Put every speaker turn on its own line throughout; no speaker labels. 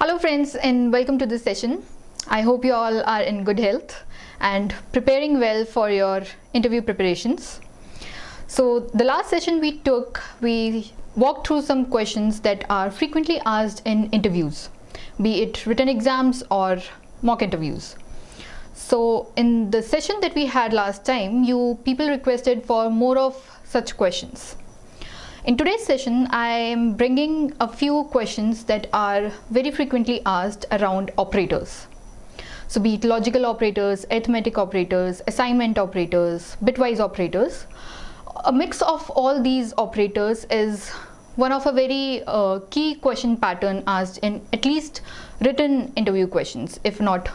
Hello friends, and welcome to this session. I hope you all are in good health and preparing well for your interview preparations. So the last session we walked through some questions that are frequently asked in interviews, be it written exams or mock interviews. So in the session that we had last time, you people requested for more of such questions. In today's session, I am bringing a few questions that are very frequently asked around operators. So be it logical operators, arithmetic operators, assignment operators, bitwise operators. A mix of all these operators is one of a very key question pattern asked in at least written interview questions, if not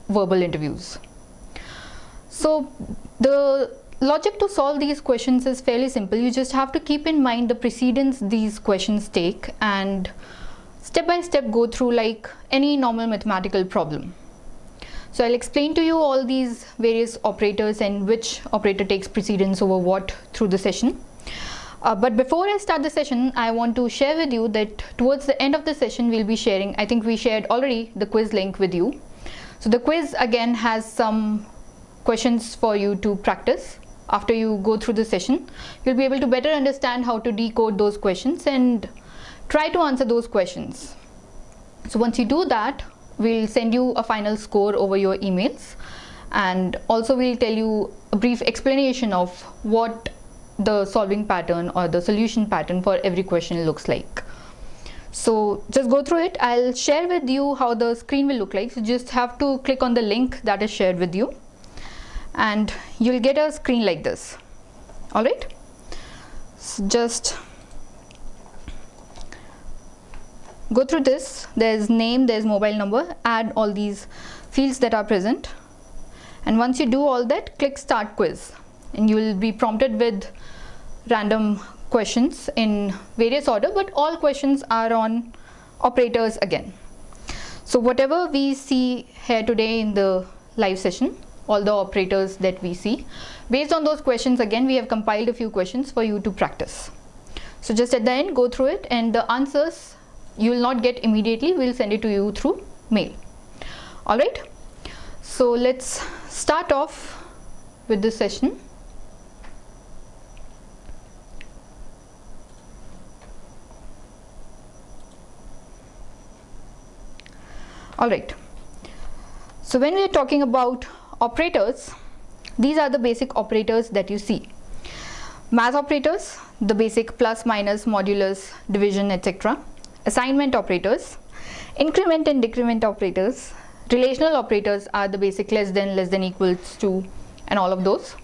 verbal interviews. So the logic to solve these questions is fairly simple. You just have to keep in mind the precedence these questions take and step by step go through like any normal mathematical problem. So I'll explain to you all these various operators and which operator takes precedence over what through the session. But before I start the session, I want to share with you that towards the end of the session we'll be sharing, I think we shared already the quiz link with you. So the quiz again has some questions for you to practice. After you go through the session, you'll be able to better understand how to decode those questions and try to answer those questions. So once you do that, we'll send you a final score over your emails, and also we'll tell you a brief explanation of what the solving pattern or the solution pattern for every question looks like. So just go through it. I'll share with you how the screen will look like. So just have to click on the link that is shared with you, and you'll get a screen like this. All right, so just go through this. There's name, there's mobile number, add all these fields that are present, and once you do all that, click start quiz, and you will be prompted with random questions in various order, but all questions are on operators again. So whatever we see here today in the live session, all the operators that we see, based on those questions, again we have compiled a few questions for you to practice. So just at the end, go through it, and the answers you will not get immediately. We'll send it to you through mail. All right, so let's start off with this session. All right, so when we are talking about operators, these are the basic operators that you see. Math operators, the basic plus, minus, modulus, division, etc. Assignment operators, increment and decrement operators. Relational operators are the basic less than, equals to, and all of those.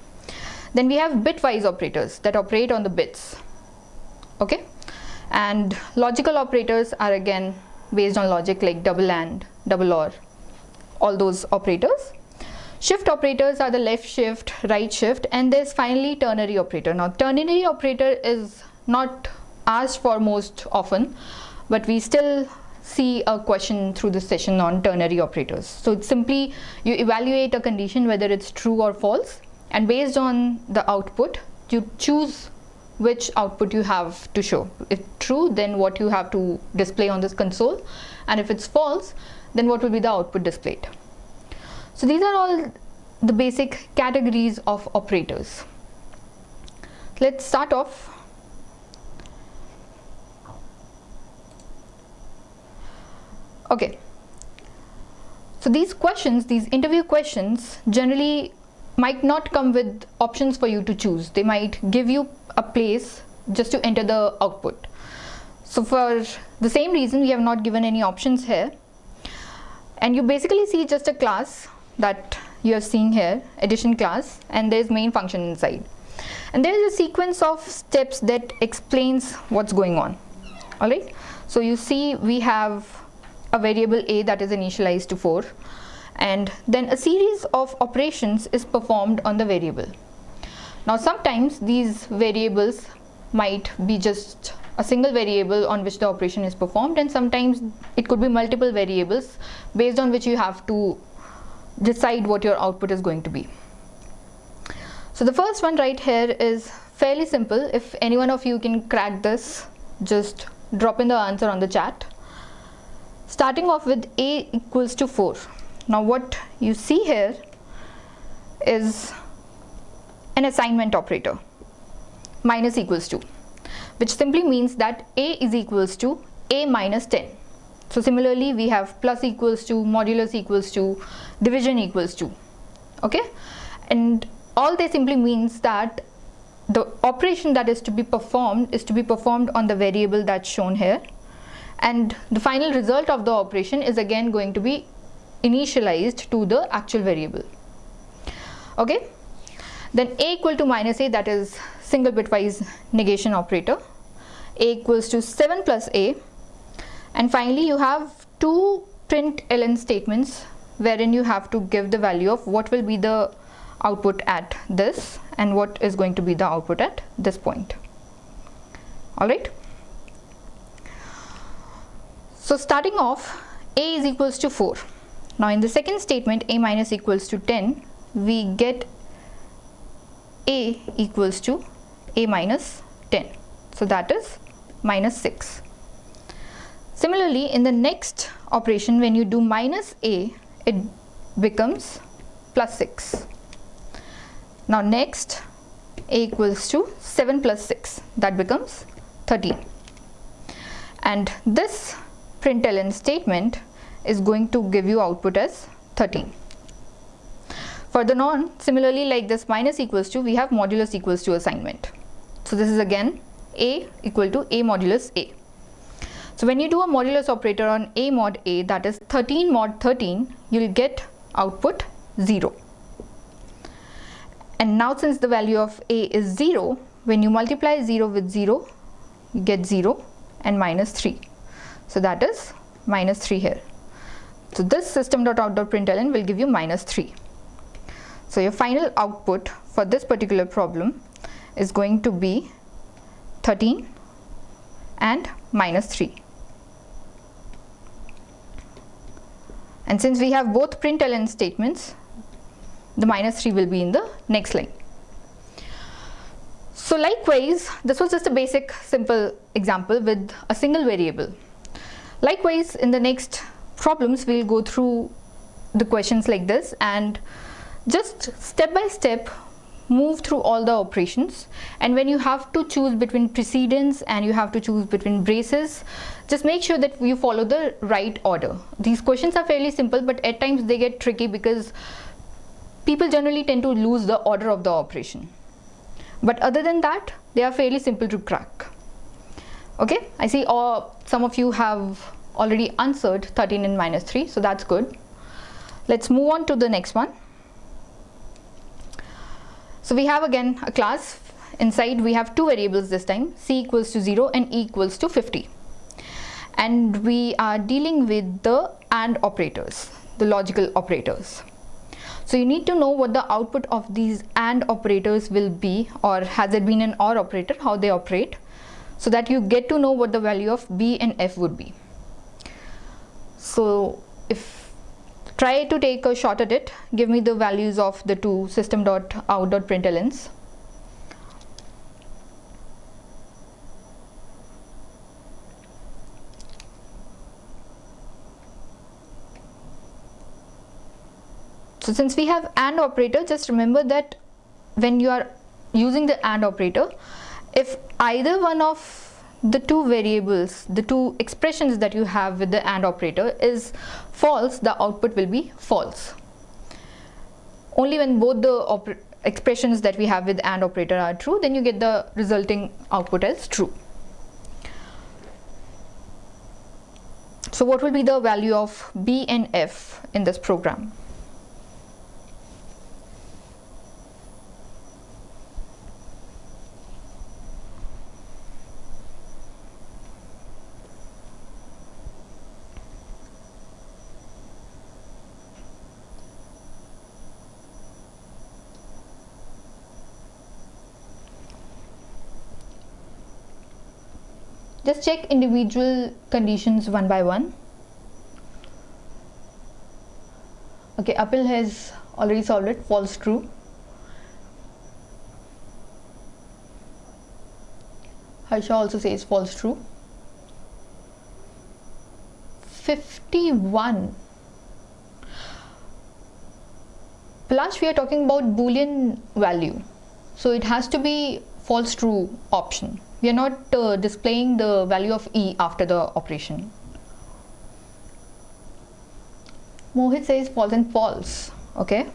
Then we have bitwise operators that operate on the bits. Okay, and logical operators are again based on logic, like double and, double or, all those operators. Shift operators are the left shift, right shift, and there's finally ternary operator. Now ternary operator is not asked for most often, but we still see a question through the session on ternary operators. So it's simply you evaluate a condition whether it's true or false, and based on the output you choose which output you have to show. If true, then what you have to display on this console, and if it's false, then what will be the output displayed. So these are all the basic categories of operators. Let's start off. Okay, so these questions, these interview questions, generally might not come with options for you to choose. They might give you a place just to enter the output. So for the same reason, we have not given any options here, and you basically see just a class that you are seeing here, addition class, and there is main function inside, and there is a sequence of steps that explains what's going on. All right, so you see we have a variable a that is initialized to 4, and then a series of operations is performed on the variable. Now sometimes these variables might be just a single variable on which the operation is performed, and sometimes it could be multiple variables based on which you have to decide what your output is going to be. So the first one right here is fairly simple. If any one of you can crack this, just drop in the answer on the chat. starting off with a equals to 4. Now what you see here is an assignment operator, minus equals to, which simply means that a is equals to a minus 10. So similarly we have plus equals to, modulus equals to, division equals to, okay, and all they simply means that the operation that is to be performed on the variable that's shown here, and the final result of the operation is again going to be initialized to the actual variable. Okay, then a equal to minus a, that is single bitwise negation operator, a equals to 7 plus a, and finally you have two println statements wherein you have to give the value of what will be the output at this and what is going to be the output at this point. Alright, so starting off, a is equals to 4. Now in the second statement, a minus equals to 10, we get a equals to a minus 10, so that is minus 6. Similarly, in the next operation, when you do minus a, it becomes plus 6. Now next, a equals to 7 plus 6, that becomes 13, and this println statement is going to give you output as 13. Further on, similarly like this minus equals to, we have modulus equals to assignment. So this is again a equal to a modulus a. So when you do a modulus operator on a mod a, that is 13 mod 13, you will get output 0. And now since the value of a is 0, when you multiply 0 with 0, you get 0 and minus 3. So that is minus 3 here. So this system.out.println will give you minus 3. So your final output for this particular problem is going to be 13 and minus 3. And since we have both println statements, the minus 3 will be in the next line. So likewise, this was just a basic simple example with a single variable. Likewise, in the next problems, we'll go through the questions like this and just step by step move through all the operations, and when you have to choose between precedence and you have to choose between braces, just make sure that you follow the right order. These questions are fairly simple, but at times they get tricky because people generally tend to lose the order of the operation. But other than that, they are fairly simple to crack. Okay, I see some of you have already answered 13 and minus 3, so that's good. Let's move on to the next one. So we have again a class. Inside we have two variables this time, c equals to 0 and e equals to 50. And we are dealing with the AND operators, the logical operators. So you need to know what the output of these AND operators will be, or has it been an OR operator, how they operate, so that you get to know what the value of b and f would be. So try to take a shot at it. Give me the values of the two system.out.printlns. So since we have AND operator, just remember that when you are using the AND operator, if either one of the two variables, the two expressions that you have with the AND operator is false, the output will be false. Only when both the expressions that we have with AND operator are true, then you get the resulting output as true. So what will be the value of b and f in this program? Just check individual conditions one by one. Okay, Apil has already solved it, false true. Harsha also says false true. 51. Plus we are talking about Boolean value, so it has to be false true option. We are not displaying the value of E after the operation. Mohit says false and false. Okay.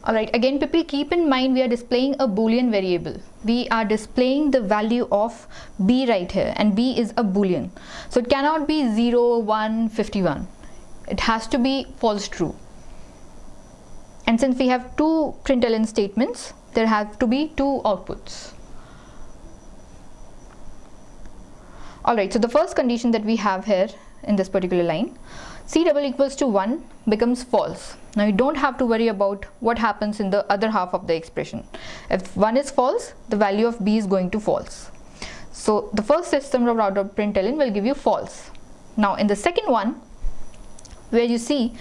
Alright, again people keep in mind we are displaying a Boolean variable. We are displaying the value of B right here, and B is a Boolean. So it cannot be 0, 1, 51. It has to be false true. And since we have two println statements, there have to be two outputs. Alright, so the first condition that we have here in this particular line, C double equals to 1 becomes false. Now you don't have to worry about what happens in the other half of the expression. If 1 is false, the value of B is going to false. So the first system of out of println will give you false. Now in the second one, where you see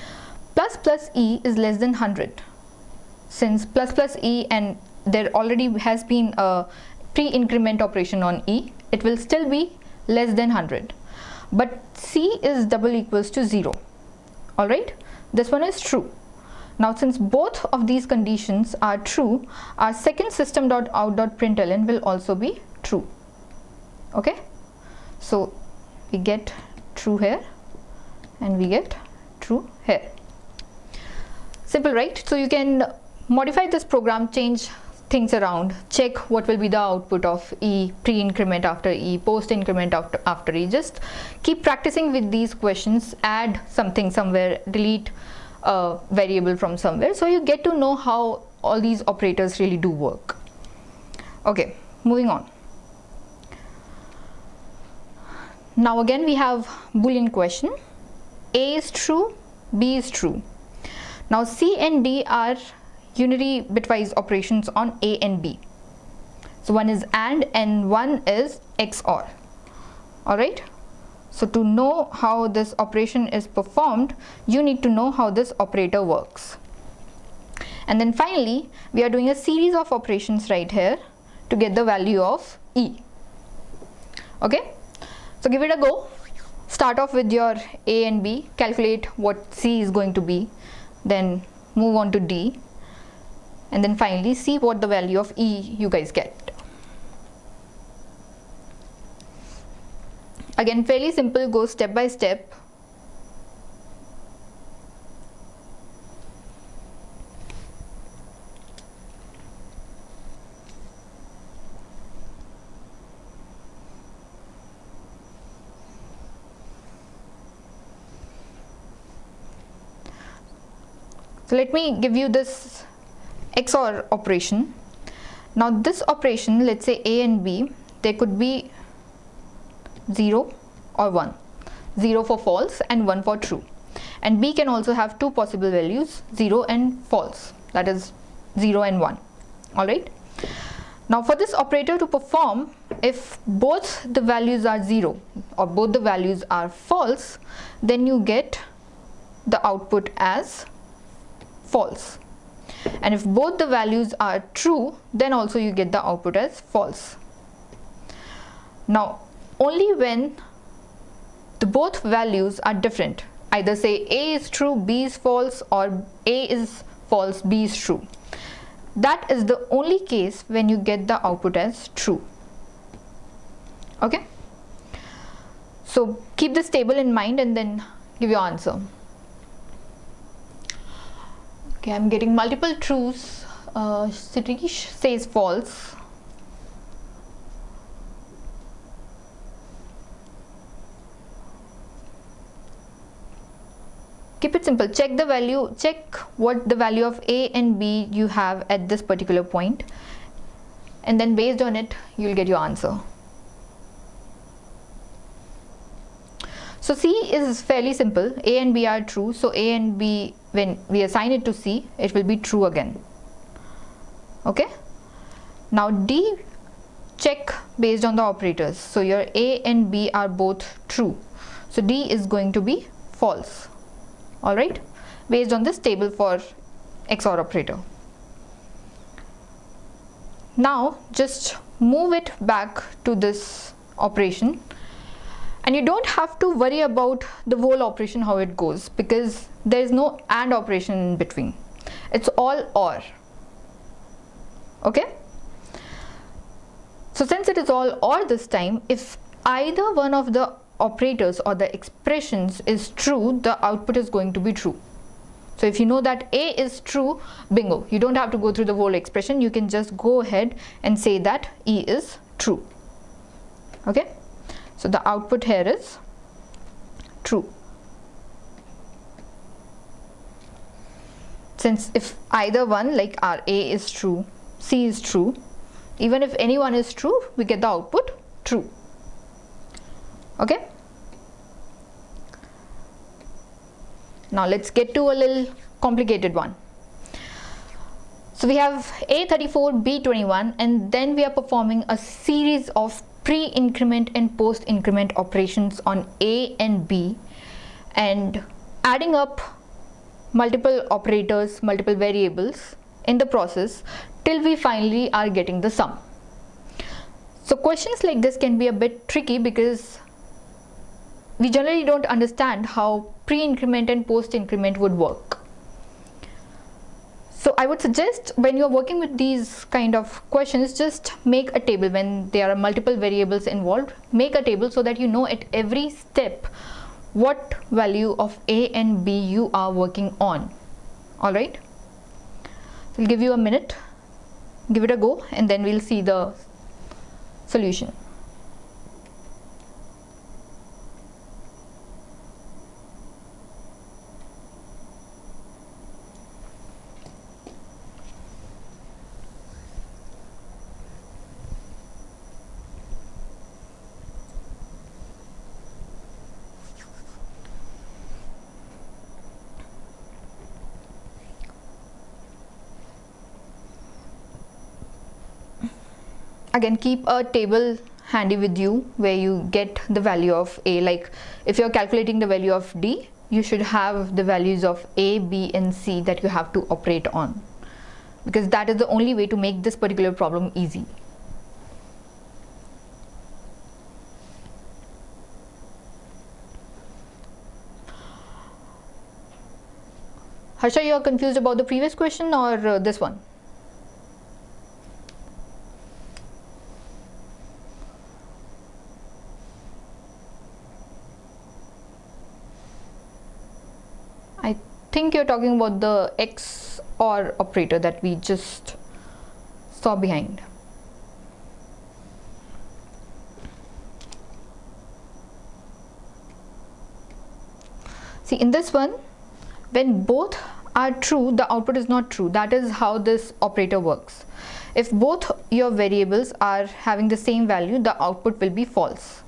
plus plus E is less than 100. Since plus plus E and there already has been a pre-increment operation on E, it will still be less than 100. But C is double equals to 0. Alright, this one is true. Now since both of these conditions are true, our second system.out.println will also be true. Okay, so we get true here and we get true here. Simple, right? So you can modify this program, change things around, check what will be the output of E, pre-increment after E, post-increment after E. Just keep practicing with these questions, add something somewhere, delete a variable from somewhere, so you get to know how all these operators really do work. Okay, moving on. Now again we have Boolean question. A is true, B is true. Now C and D are unary bitwise operations on A and B. So one is and one is XOR. Alright. So to know how this operation is performed, you need to know how this operator works. And then finally, we are doing a series of operations right here to get the value of E. Okay. So give it a go. Start off with your A and B, calculate what C is going to be, then move on to D, and then finally see what the value of E you guys get. Again, fairly simple, go step by step. So let me give you this XOR operation. Now this operation, let's say A and B, there could be 0 or 1. 0 for false and 1 for true. And B can also have two possible values, 0 and false, that is 0 and 1. Alright. Now for this operator to perform, if both the values are 0 or both the values are false, then you get the output as false. And if both the values are true, then also you get the output as false. Now only when the both values are different, either say A is true, B is false, or A is false, B is true, that is the only case when you get the output as true. Okay, so keep this table in mind and then give your answer. Okay, I'm getting multiple trues. Sirish says false. Keep it simple. Check the value, check what the value of A and B you have at this particular point, and then based on it you'll get your answer. So C is fairly simple. A and B are true, so A and B, when we assign it to C, it will be true again. Okay. Now D, check based on the operators. So your A and B are both true, so D is going to be false. Alright, based on this table for XOR operator. Now just move it back to this operation, and you don't have to worry about the whole operation how it goes, because there is no AND operation in between. It's all OR. Okay, so since it is all OR this time, if either one of the operators or the expressions is true, the output is going to be true. So if you know that A is true, bingo, you don't have to go through the whole expression, you can just go ahead and say that E is true. Okay, so the output here is true. Since if either one, like our A is true, C is true, even if any one is true, we get the output true. Okay, now let's get to a little complicated one. So we have A34, B21, and then we are performing a series of pre-increment and post-increment operations on A and B, and adding up multiple operators, multiple variables in the process till we finally are getting the sum. So questions like this can be a bit tricky because we generally don't understand how pre-increment and post-increment would work. So I would suggest when you're working with these kind of questions, just make a table. When there are multiple variables involved, make a table so that you know at every step what value of A and B you are working on. Alright, so I'll give you a minute, give it a go, and then we'll see the solution. Again, keep a table handy with you where you get the value of A. Like if you're calculating the value of D, you should have the values of A, B and C that you have to operate on, because that is the only way to make this particular problem easy. Harsha, you are confused about the previous question or this one? I think you're talking about the XOR operator that we just saw behind. See, in this one, when both are true, the output is not true. That is how this operator works. If both your variables are having the same value, the output will be false.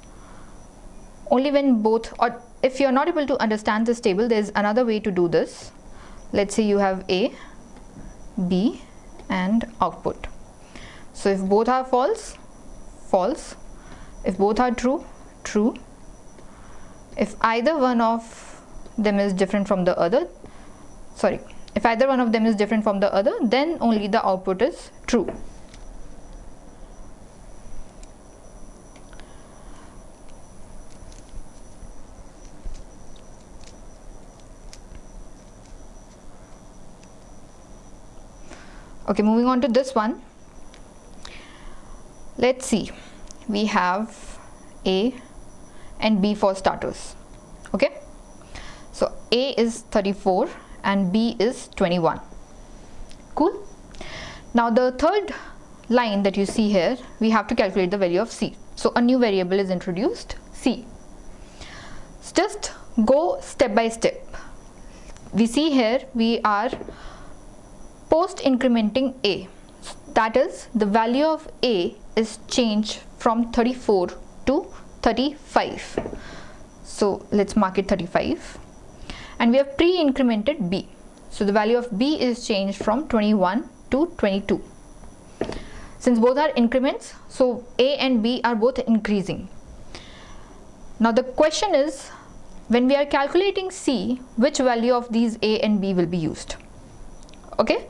Only when both, or if you're not able to understand this table, there's another way to do this. Let's say you have A, B and output. So if both are false, false. If both are true, true. If either one of them is different from the other, if either one of them is different from the other, then only the output is true. Okay, moving on to this one. Let's see, we have A and B for starters. Okay, so A is 34 and B is 21. Cool. Now the third line that you see here, we have to calculate the value of C. So a new variable is introduced, C. So just go step by step. We see here we are post incrementing A. That is, the value of A is changed from 34 to 35. So let's mark it 35. And we have pre-incremented B. So the value of B is changed from 21 to 22. Since both are increments, so A and B are both increasing. Now the question is, when we are calculating C, which value of these A and B will be used? Okay,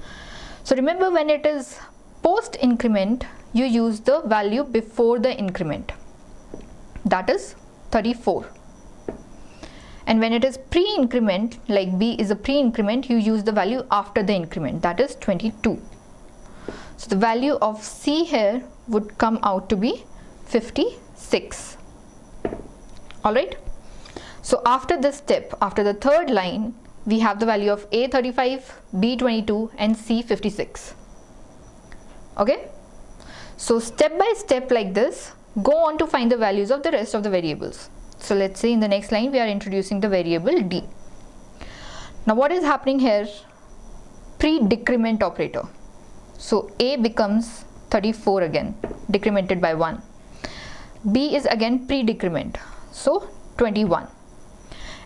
so remember, when it is post increment, you use the value before the increment, that is 34. And when it is pre-increment, like B is a pre-increment, you use the value after the increment, that is 22. So the value of C here would come out to be 56. Alright. So after this step, after the third line, we have the value of A 35, B 22 and C 56. Okay. So step by step like this, go on to find the values of the rest of the variables. So let's say in the next line we are introducing the variable D. Now what is happening here? Pre-decrement operator. So A becomes 34 again, decremented by 1. B is again pre-decrement, so 21.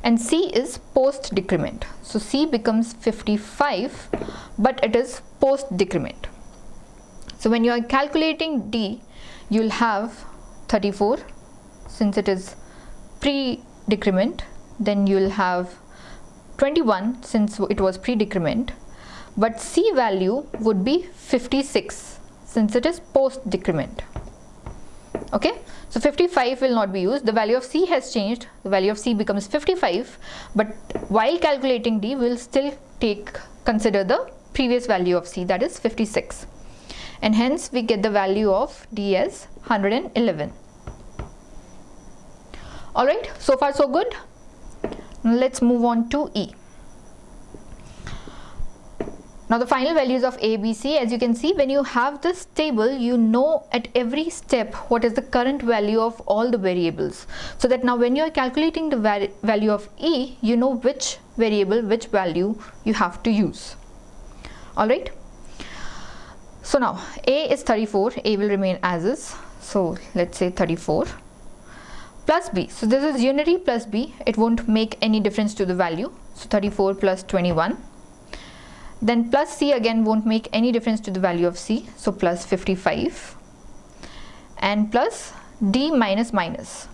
And C is post-decrement. So C becomes 55, but it is post-decrement. So when you are calculating D, you'll have 34 since it is pre-decrement, then you'll have 21 since it was pre-decrement, but C value would be 56 since it is post-decrement. Okay, so 55 will not be used. The value of C has changed. The value of C becomes 55, but while calculating D, we'll still consider the previous value of C, that is 56, and hence we get the value of D as 111. Alright, so far so good. Now let's move on to E. Now the final values of A, B, C, as you can see, when you have this table, you know at every step what is the current value of all the variables. So that now when you are calculating the value of E, you know which variable, which value you have to use. Alright. So now A is 34, A will remain as is. So let's say 34. Plus B, so this is unary plus B, it won't make any difference to the value, so 34 plus 21. Then plus C again won't make any difference to the value of C, so plus 55. And plus D minus minus,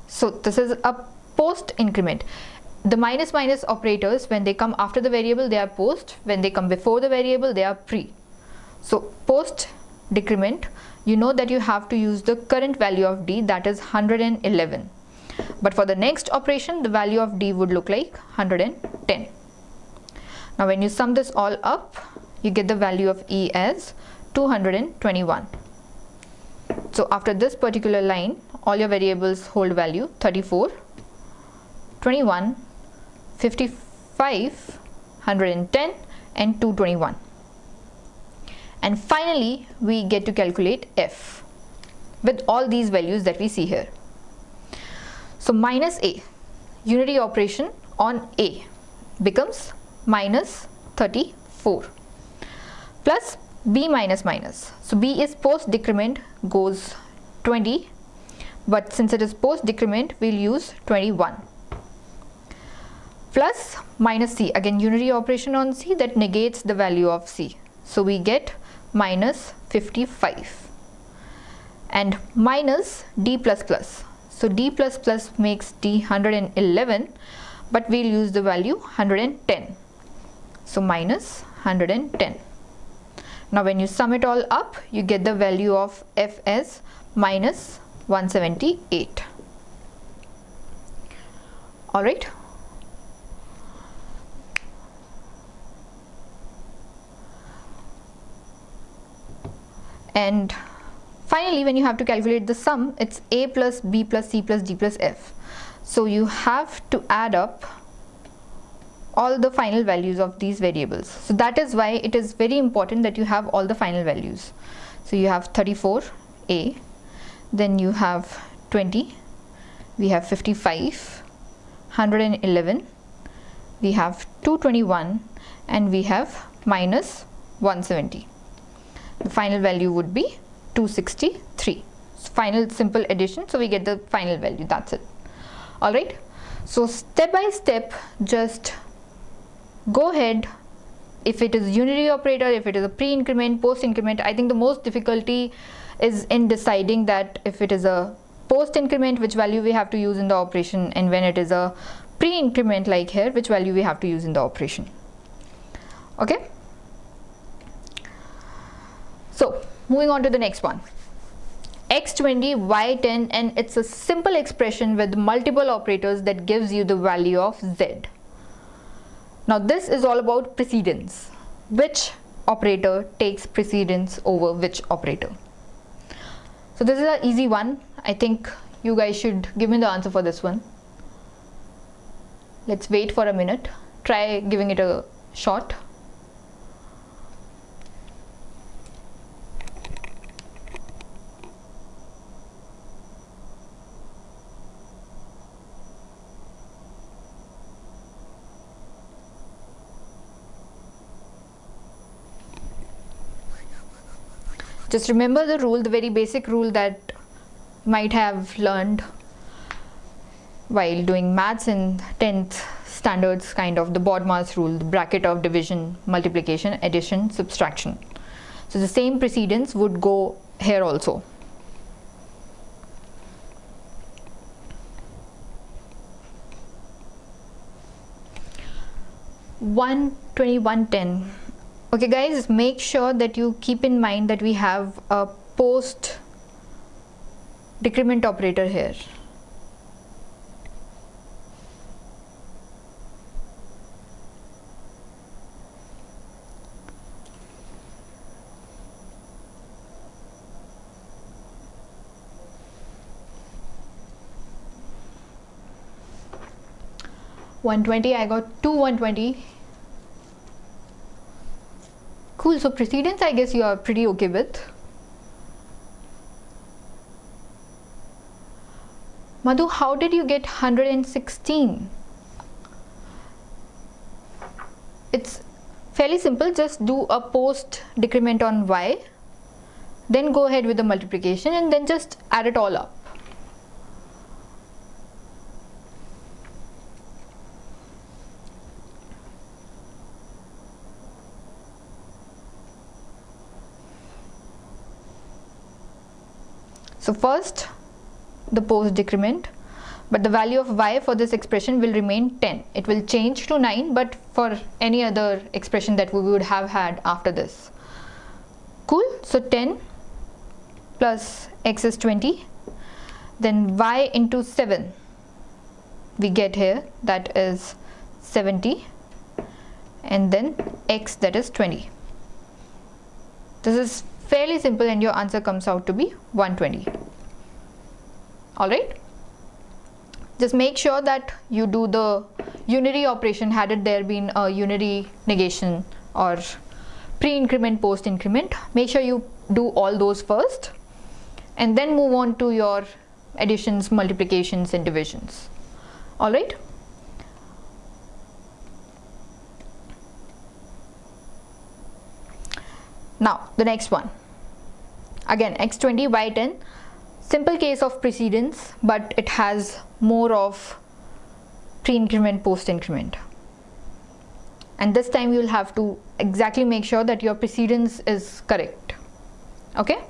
so this is a post increment. The minus minus operators, when they come after the variable, they are post. When they come before the variable, they are pre. So post decrement, you know that you have to use the current value of D, that is 111. But for the next operation, the value of D would look like 110. Now when you sum this all up, you get the value of E as 221. So after this particular line, all your variables hold value 34, 21, 55, 110 and 221. And finally, we get to calculate F with all these values that we see here. So minus A, unary operation on A becomes minus 34 plus B minus minus. So B is post decrement, goes 20, but since it is post decrement, we'll use 21. Plus minus C, again unary operation on C that negates the value of C. So we get minus 55 and minus D plus plus. So D plus plus makes D 111, but we'll use the value 110. So minus 110. Now when you sum it all up, you get the value of F as minus 178. Alright. And finally, when you have to calculate the sum, it's A plus B plus C plus D plus F. So you have to add up all the final values of these variables. So that is why it is very important that you have all the final values. So you have 34 A, then you have 20, we have 55, 111, we have 221 and we have minus 170. The final value would be 263. So final simple addition, so we get the final value, that's it. Alright, so step by step, just go ahead. If it is unary operator, if it is a pre-increment, post-increment, I think the most difficulty is in deciding that if it is a post-increment, which value we have to use in the operation, and when it is a pre-increment like here, which value we have to use in the operation. Okay. So moving on to the next one. X20, Y10, and it's a simple expression with multiple operators that gives you the value of Z. Now this is all about precedence. Which operator takes precedence over which operator? So this is an easy one. I think you guys should give me the answer for this one. Let's wait for a minute. Try giving it a shot. Just remember the rule, the very basic rule that you might have learned while doing maths in 10th standards, kind of the BODMAS rule, the bracket of division, multiplication, addition, subtraction. So the same precedence would go here also. (12110). Okay guys, make sure that you keep in mind that we have a post decrement operator here. (120), I got 2 120. Cool, so precedence I guess you are pretty okay with. Madhu, how did you get 116? It's fairly simple, just do a post decrement on Y, then go ahead with the multiplication and then just add it all up. So first the post decrement, but the value of Y for this expression will remain 10. It will change to 9, but for any other expression that we would have had after this. Cool, so 10 plus X is 20, then Y into 7 we get here, that is 70, and then X, that is 20. This is fairly simple and your answer comes out to be 120. Alright, just make sure that you do the unary operation had it there been a unary negation or pre-increment, post-increment. Make sure you do all those first and then move on to your additions, multiplications and divisions. Alright. Now the next one, again X20, Y10, simple case of precedence, but it has more of pre-increment, post-increment, and this time you will have to exactly make sure that your precedence is correct. Okay,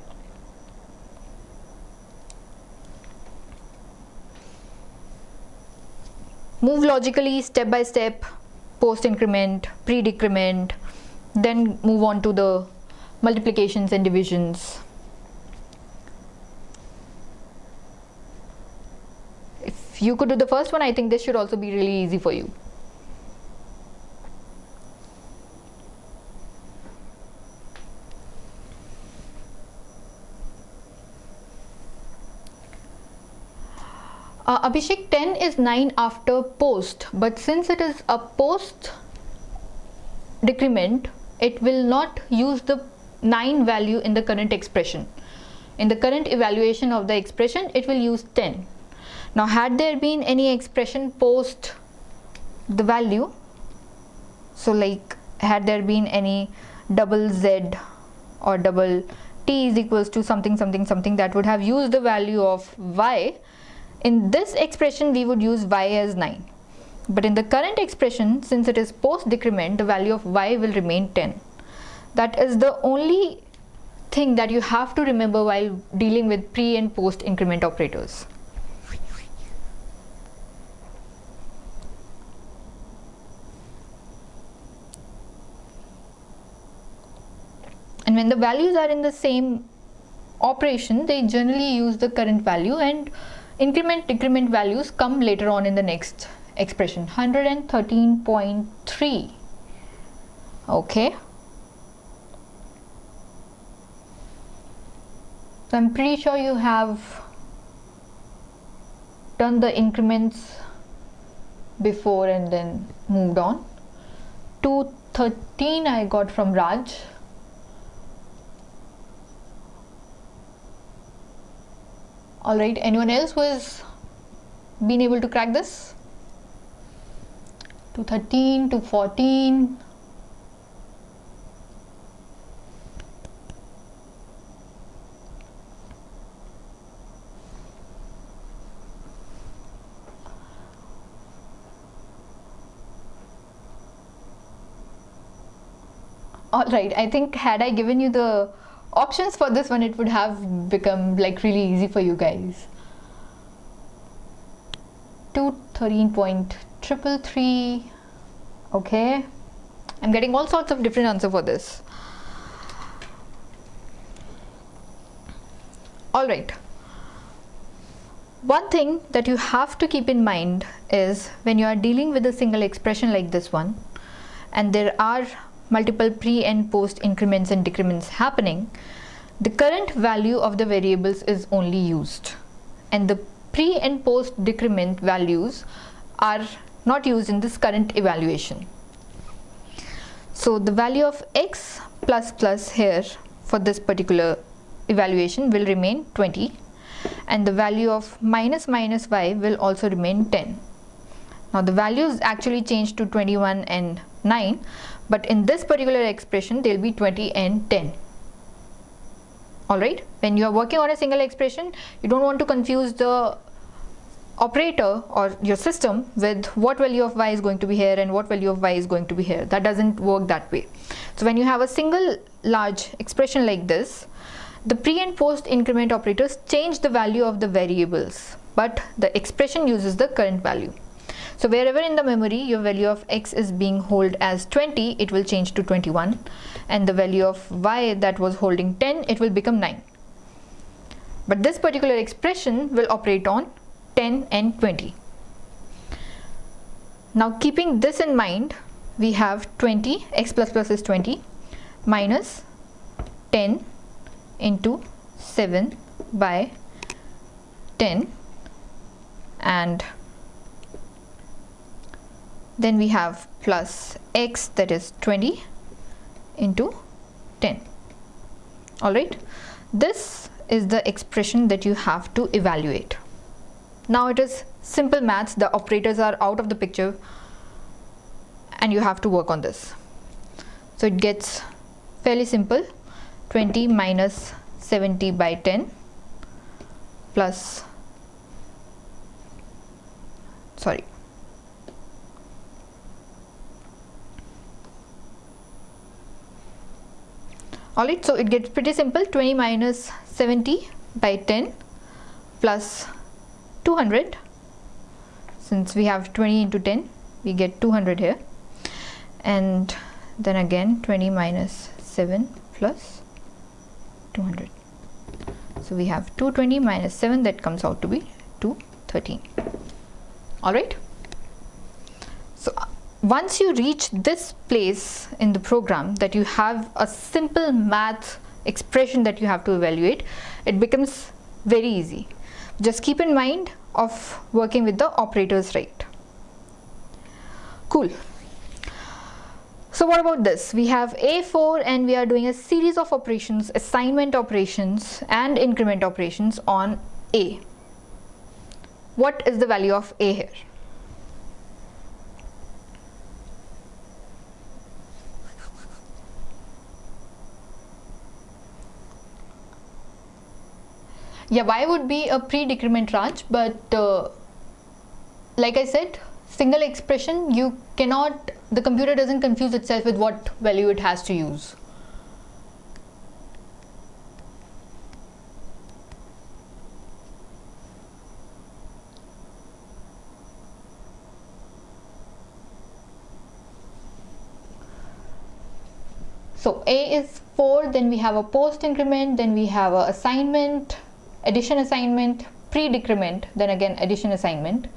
move logically step by step, post-increment, pre-decrement, then move on to the multiplications and divisions. If you could do the first one, I think this should also be really easy for you. Abhishek, 10 is 9 after post, but since it is a post decrement, it will not use the 9 value in the current expression. In the current evaluation of the expression, it will use 10. Now had there been any expression post the value, so like had there been any double Z or double T is equals to something something something that would have used the value of Y, in this expression we would use Y as 9. But in the current expression, since it is post decrement, the value of Y will remain 10. That is the only thing that you have to remember while dealing with pre and post increment operators. And And when the values are in the same operation, they generally use the current value, and increment decrement values come later on in the next expression. 113.3. Okay. So I'm pretty sure you have done the increments before and then moved on. 213 I got from Raj. Alright, anyone else who has been able to crack this? 213, 214. Alright, I think had I given you the options for this one, it would have become like really easy for you guys. 213.333. Okay, I'm getting all sorts of different answers for this. Alright, one thing that you have to keep in mind is when you are dealing with a single expression like this one, and there are multiple pre and post increments and decrements happening, the current value of the variables is only used, and the pre and post decrement values are not used in this current evaluation. So the value of x plus plus here for this particular evaluation will remain 20, and the value of minus minus y will also remain 10. Now the values actually change to 21 and 9, but in this particular expression they'll be 20 and 10. Alright, when you are working on a single expression, you don't want to confuse the operator or your system with what value of y is going to be here and what value of y is going to be here. That doesn't work that way. So when you have a single large expression like this, the pre and post increment operators change the value of the variables, but the expression uses the current value. So wherever in the memory your value of x is being held as 20, it will change to 21, and the value of y that was holding 10, it will become 9. But this particular expression will operate on 10 and 20. Now keeping this in mind, we have 20, x plus plus is 20, minus 10 into 7 by 10, and then we have plus x, that is 20 into 10. Alright, this is the expression that you have to evaluate. Now it is simple maths, the operators are out of the picture and you have to work on this. So it gets fairly simple. 20 minus 70 by 10 plus, Alright, so it gets pretty simple. 20 minus 70 by 10 plus 200. Since we have 20 into 10, we get 200 here. And then again 20 minus 7 plus 200. So we have 220 minus 7, that comes out to be 213. Alright. So once you reach this place in the program that you have a simple math expression that you have to evaluate, it becomes very easy. Just keep in mind of working with the operators right. Cool. So what about this? We have A4 and we are doing a series of operations, assignment operations and increment operations on A. What is the value of A here? Yeah, y would be a pre-decrement range, but like I said, single expression, you cannot, the computer doesn't confuse itself with what value it has to use. So A is 4, then we have a post increment, then we have a assignment, addition assignment, pre-decrement, then again addition assignment,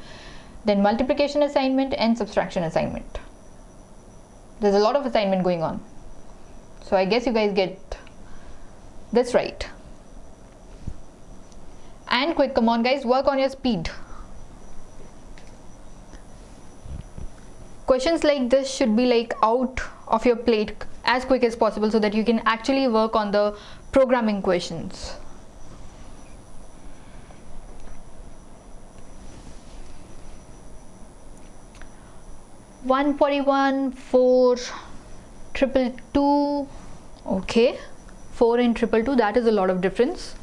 then multiplication assignment and subtraction assignment. There's a lot of assignment going on. So I guess you guys get this right. And quick, come on guys, work on your speed. Questions like this should be like out of your plate as quick as possible so that you can actually work on the programming questions. (141), 4, 222. Okay, 4 and 222, that is a lot of difference.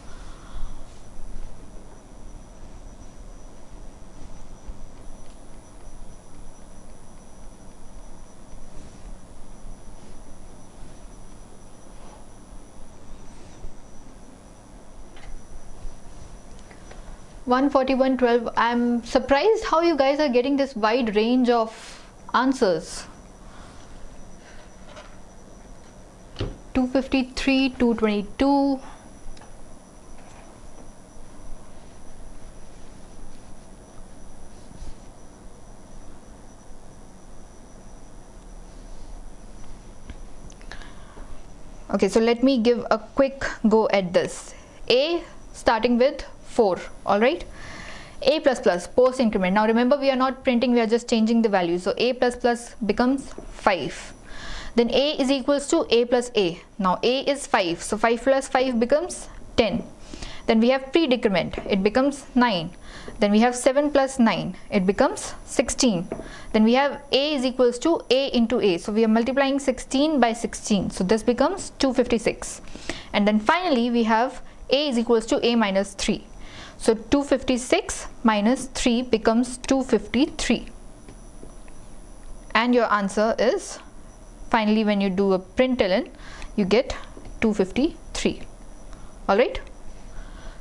(141), 12. I'm surprised how you guys are getting this wide range of answers. 253, 222. Okay, so let me give a quick go at this. A starting with 4, all right. A plus plus, post increment. Now remember, we are not printing, we are just changing the value. So A plus plus becomes 5. Then A is equals to A plus A. Now A is 5, so 5 plus 5 becomes 10. Then we have pre-decrement, it becomes 9. Then we have 7 plus 9, it becomes 16. Then we have A is equals to A into A. So we are multiplying 16 by 16. So this becomes 256. And then finally we have A is equals to A minus 3. So 256 minus 3 becomes 253. And your answer is, finally when you do a println, you get 253. Alright.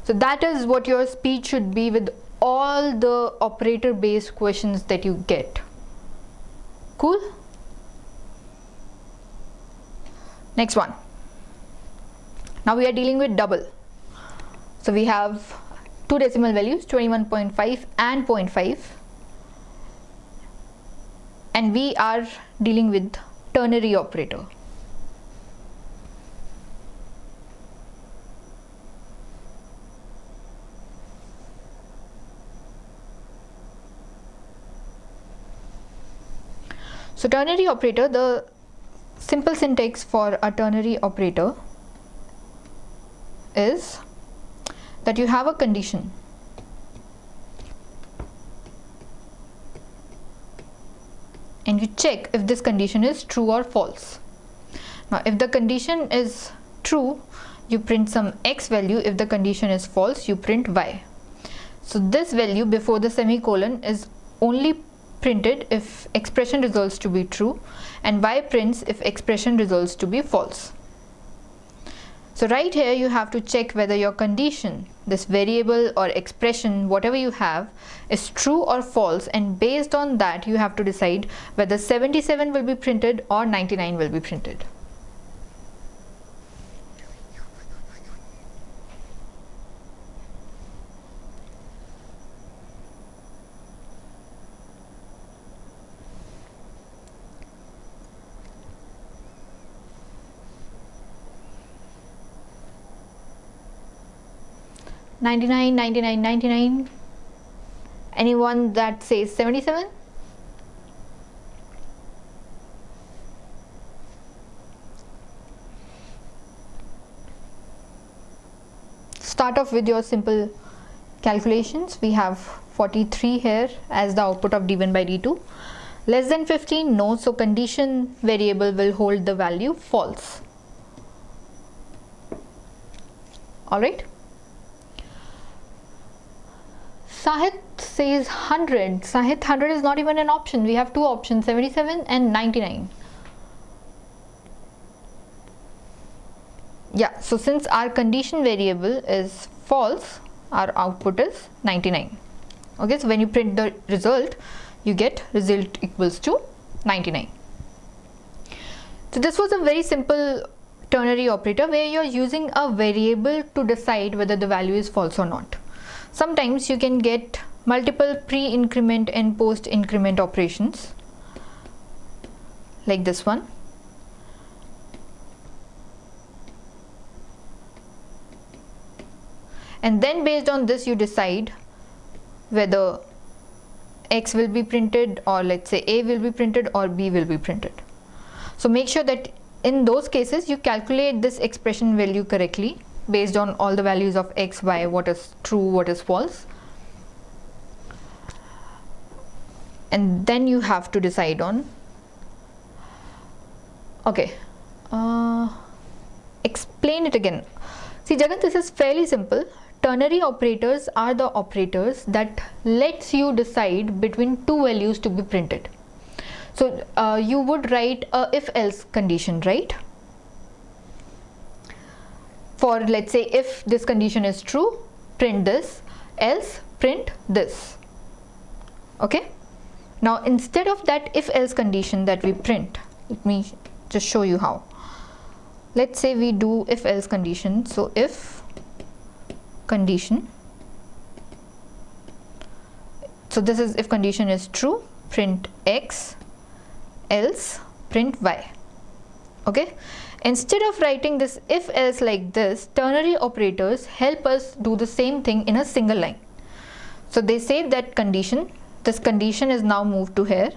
So that is what your speed should be with all the operator based questions that you get. Cool? Next one. Now we are dealing with double. So we have two decimal values, 21.5 and 0.5, and we are dealing with ternary operator. So ternary operator, the simple syntax for a ternary operator is that you have a condition and you check if this condition is true or false. Now if the condition is true, you print some x value. If the condition is false, you print y. So this value before the semicolon is only printed if expression results to be true, and y prints if expression results to be false. So right here you have to check whether your condition, this variable or expression, whatever you have, is true or false, and based on that you have to decide whether 77 will be printed or 99 will be printed. (99, 99, 99). Anyone that says 77? Start off with your simple calculations. We have 43 here as the output of d1 by d2. Less than 15? No. So condition variable will hold the value false. Alright. Sahit says 100. Sahit, 100 is not even an option. We have two options, 77 and 99. Yeah, so since our condition variable is false, our output is 99. Okay, so when you print the result, you get result equals to 99. So this was a very simple ternary operator where you're using a variable to decide whether the value is false or not. Sometimes you can get multiple pre-increment and post-increment operations like this one. And then based on this you decide whether X will be printed, or let's say A will be printed or B will be printed. So make sure that in those cases you calculate this expression value correctly based on all the values of X, Y, what is true, what is false. And then you have to decide on, okay, explain it again. See Jagan, this is fairly simple. Ternary operators are the operators that lets you decide between two values to be printed. So you would write a if-else condition, right? For let's say if this condition is true, print this, else print this. Okay? Now instead of that if-else condition that we print, let me just show you how. Let's say we do if-else condition. So if condition, so this is if condition is true, print X, else print Y. Okay, instead of writing this if else like this, ternary operators help us do the same thing in a single line. So they say that condition, this condition is now moved to here,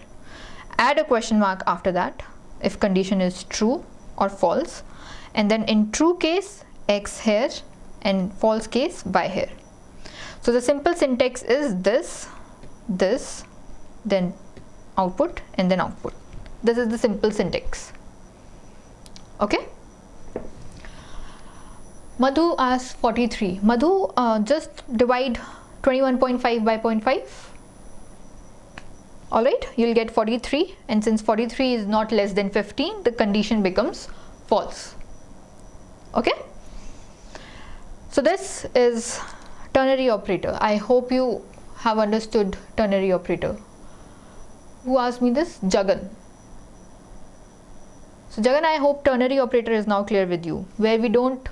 add a question mark after that if condition is true or false, and then in true case X here and false case Y here. So the simple syntax is this, then output, and then output. This is the simple syntax. Okay. Madhu asks 43. Madhu, just divide 21.5 by 0.5. Alright, you'll get 43, and since 43 is not less than 15, the condition becomes false. Okay. So this is ternary operator. I hope you have understood ternary operator. Who asked me this? Jagan. So Jagan, I hope ternary operator is now clear with you, where we don't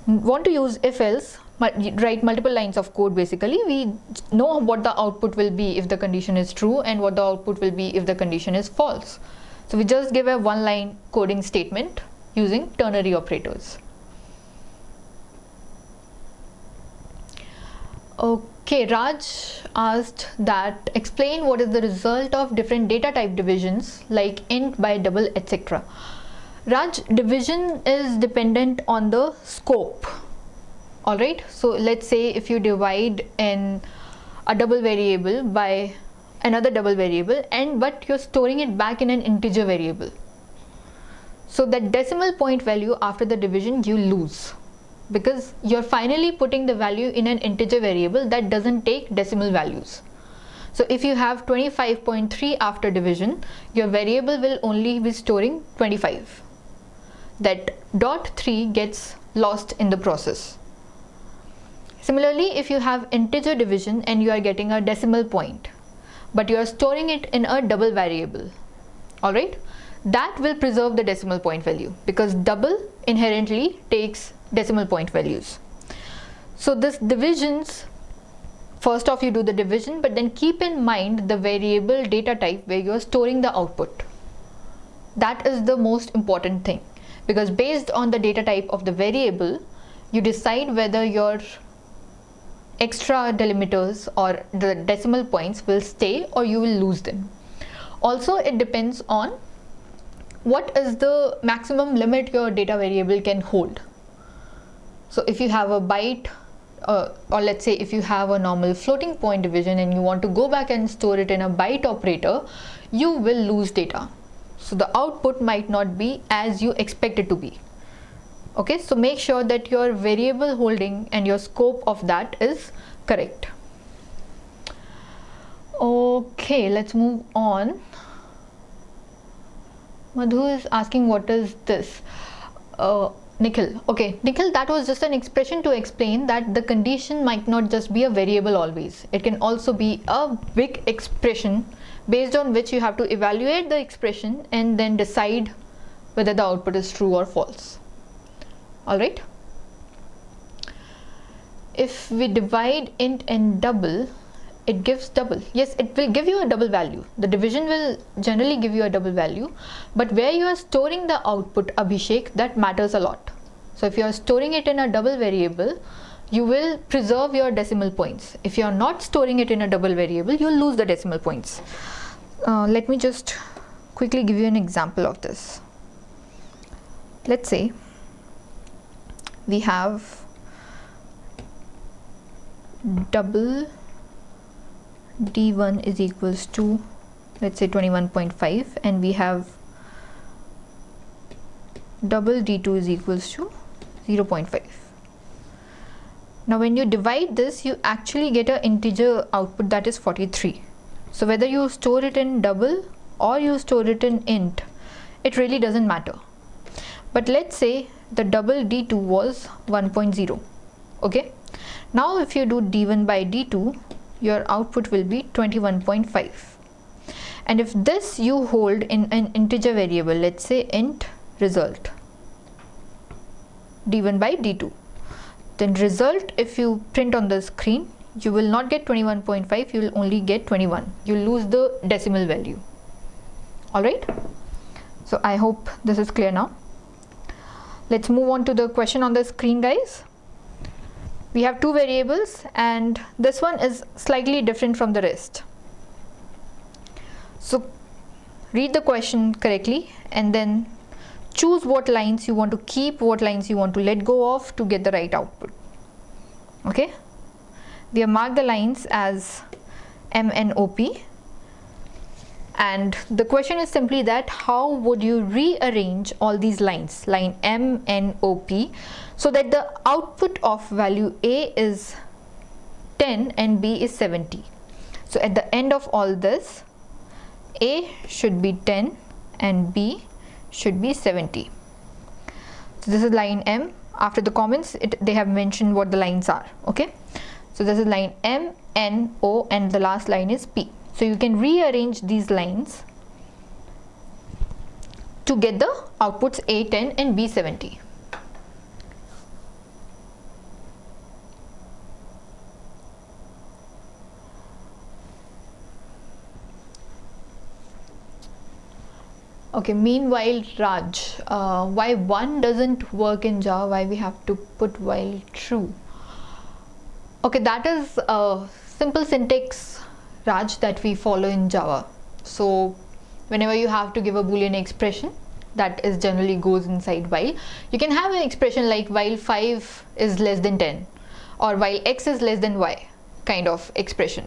want to use if else, write multiple lines of code. Basically we know what the output will be if the condition is true and what the output will be if the condition is false. So we just give a one line coding statement using ternary operators. Okay, Raj asked that explain what is the result of different data type divisions like int, by, double, etc. Raj, division is dependent on the scope. Alright, so let's say if you divide in a double variable by another double variable, but you're storing it back in an integer variable. So that decimal point value after the division you lose, because you're finally putting the value in an integer variable that doesn't take decimal values. So if you have 25.3 after division, your variable will only be storing 25. That .3 gets lost in the process. Similarly, if you have integer division and you are getting a decimal point, but you are storing it in a double variable, alright, that will preserve the decimal point value, because double inherently takes decimal point values. So this divisions, first off you do the division, but then keep in mind the variable data type where you are storing the output. That is the most important thing, because based on the data type of the variable you decide whether your extra delimiters or the decimal points will stay or you will lose them. Also it depends on what is the maximum limit your data variable can hold. So if you have a byte or let's say if you have a normal floating point division and you want to go back and store it in a byte operator, you will lose data. So the output might not be as you expect it to be. Okay, so make sure that your variable holding and your scope of that is correct. Okay, let's move on. Madhu is asking what is this? Nikhil. Okay, Nikhil, that was just an expression to explain that the condition might not just be a variable always. It can also be a big expression based on which you have to evaluate the expression and then decide whether the output is true or false. All right. If we divide int and double, it gives double. Yes, it will give you a double value. The division will generally give you a double value, but where you are storing the output, Abhishek, that matters a lot. So if you are storing it in a double variable, you will preserve your decimal points. If you are not storing it in a double variable, you will lose the decimal points. Let me just quickly give you an example of this. Let's say we have double d1 is equals to, let's say, 21.5, and we have double d2 is equals to 0.5. Now when you divide this, you actually get an integer output, that is 43. So whether you store it in double or you store it in int, it really doesn't matter. But let's say the double d2 was 1.0. okay, now if you do d1 by d2, your output will be 21.5. and if this you hold in an integer variable, let's say int result d1 by d2, then result, if you print on the screen, you will not get 21.5, you will only get 21. You lose the decimal value. Alright, so I hope this is clear now. Let's move on to the question on the screen, guys. We have two variables and this one is slightly different from the rest. So read the question correctly and then choose what lines you want to keep, what lines you want to let go of to get the right output. Okay, we have marked the lines as M and OP, and the question is simply that how would you rearrange all these lines, line M and OP, so that the output of value A is 10 and B is 70. So at the end of all this, A should be 10 and B should be 70. So this is line M. After the comments, they have mentioned what the lines are. Okay, so this is line M, N, O, and the last line is P. So you can rearrange these lines to get the outputs A 10 and B 70. Okay, meanwhile, Raj, why one doesn't work in Java, why we have to put while true? Okay, that is a simple syntax, Raj, that we follow in Java. So whenever you have to give a Boolean expression, that is generally goes inside while. You can have an expression like while 5 is less than 10 or while x is less than y kind of expression.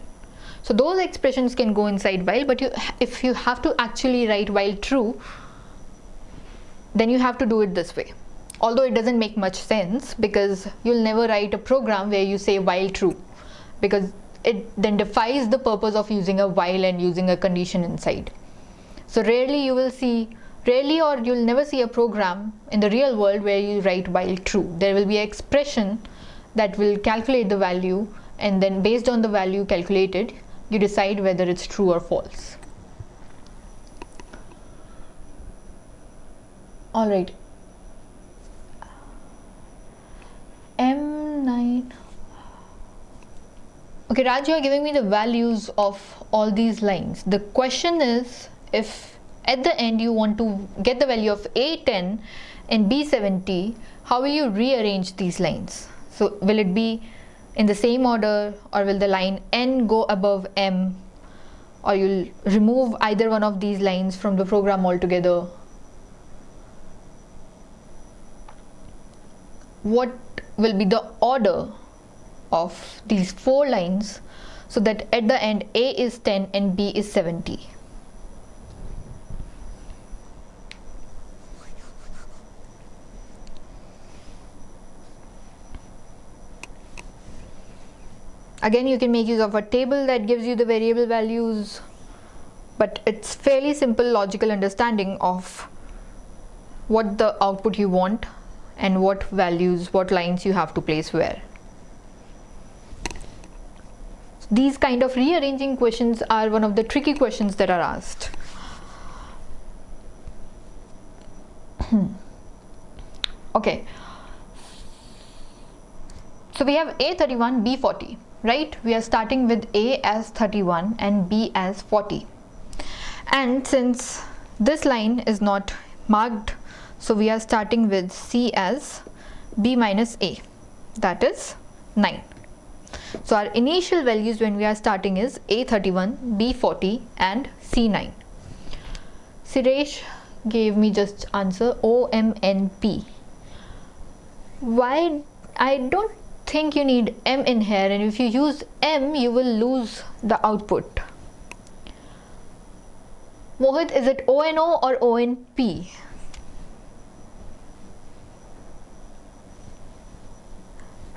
So those expressions can go inside while, but if you have to actually write while true, then you have to do it this way. Although it doesn't make much sense, because you'll never write a program where you say while true, because it then defies the purpose of using a while and using a condition inside. So rarely or you'll never see a program in the real world where you write while true. There will be an expression that will calculate the value, and then based on the value calculated, you decide whether it's true or false. All right. M9. Okay, Raj, you are giving me the values of all these lines. The question is, if at the end you want to get the value of A10 and B70, how will you rearrange these lines? So will it be in the same order, or will the line N go above M, or you'll remove either one of these lines from the program altogether? What will be the order of these 4 lines so that at the end A is 10 and B is 70? Again, you can make use of a table that gives you the variable values, but it's fairly simple logical understanding of what the output you want and what values, what lines you have to place where. These kind of rearranging questions are one of the tricky questions that are asked. Okay, So we have A 31, B 40, right? We are starting with A as 31 and B as 40. And since this line is not marked, so we are starting with C as B minus A, that is 9. So our initial values when we are starting is A 31, B 40 and C 9. Suresh gave me just answer OMNP. Why? I don't think you need M in here, and if you use M you will lose the output. Mohit, is it ONO or ONP?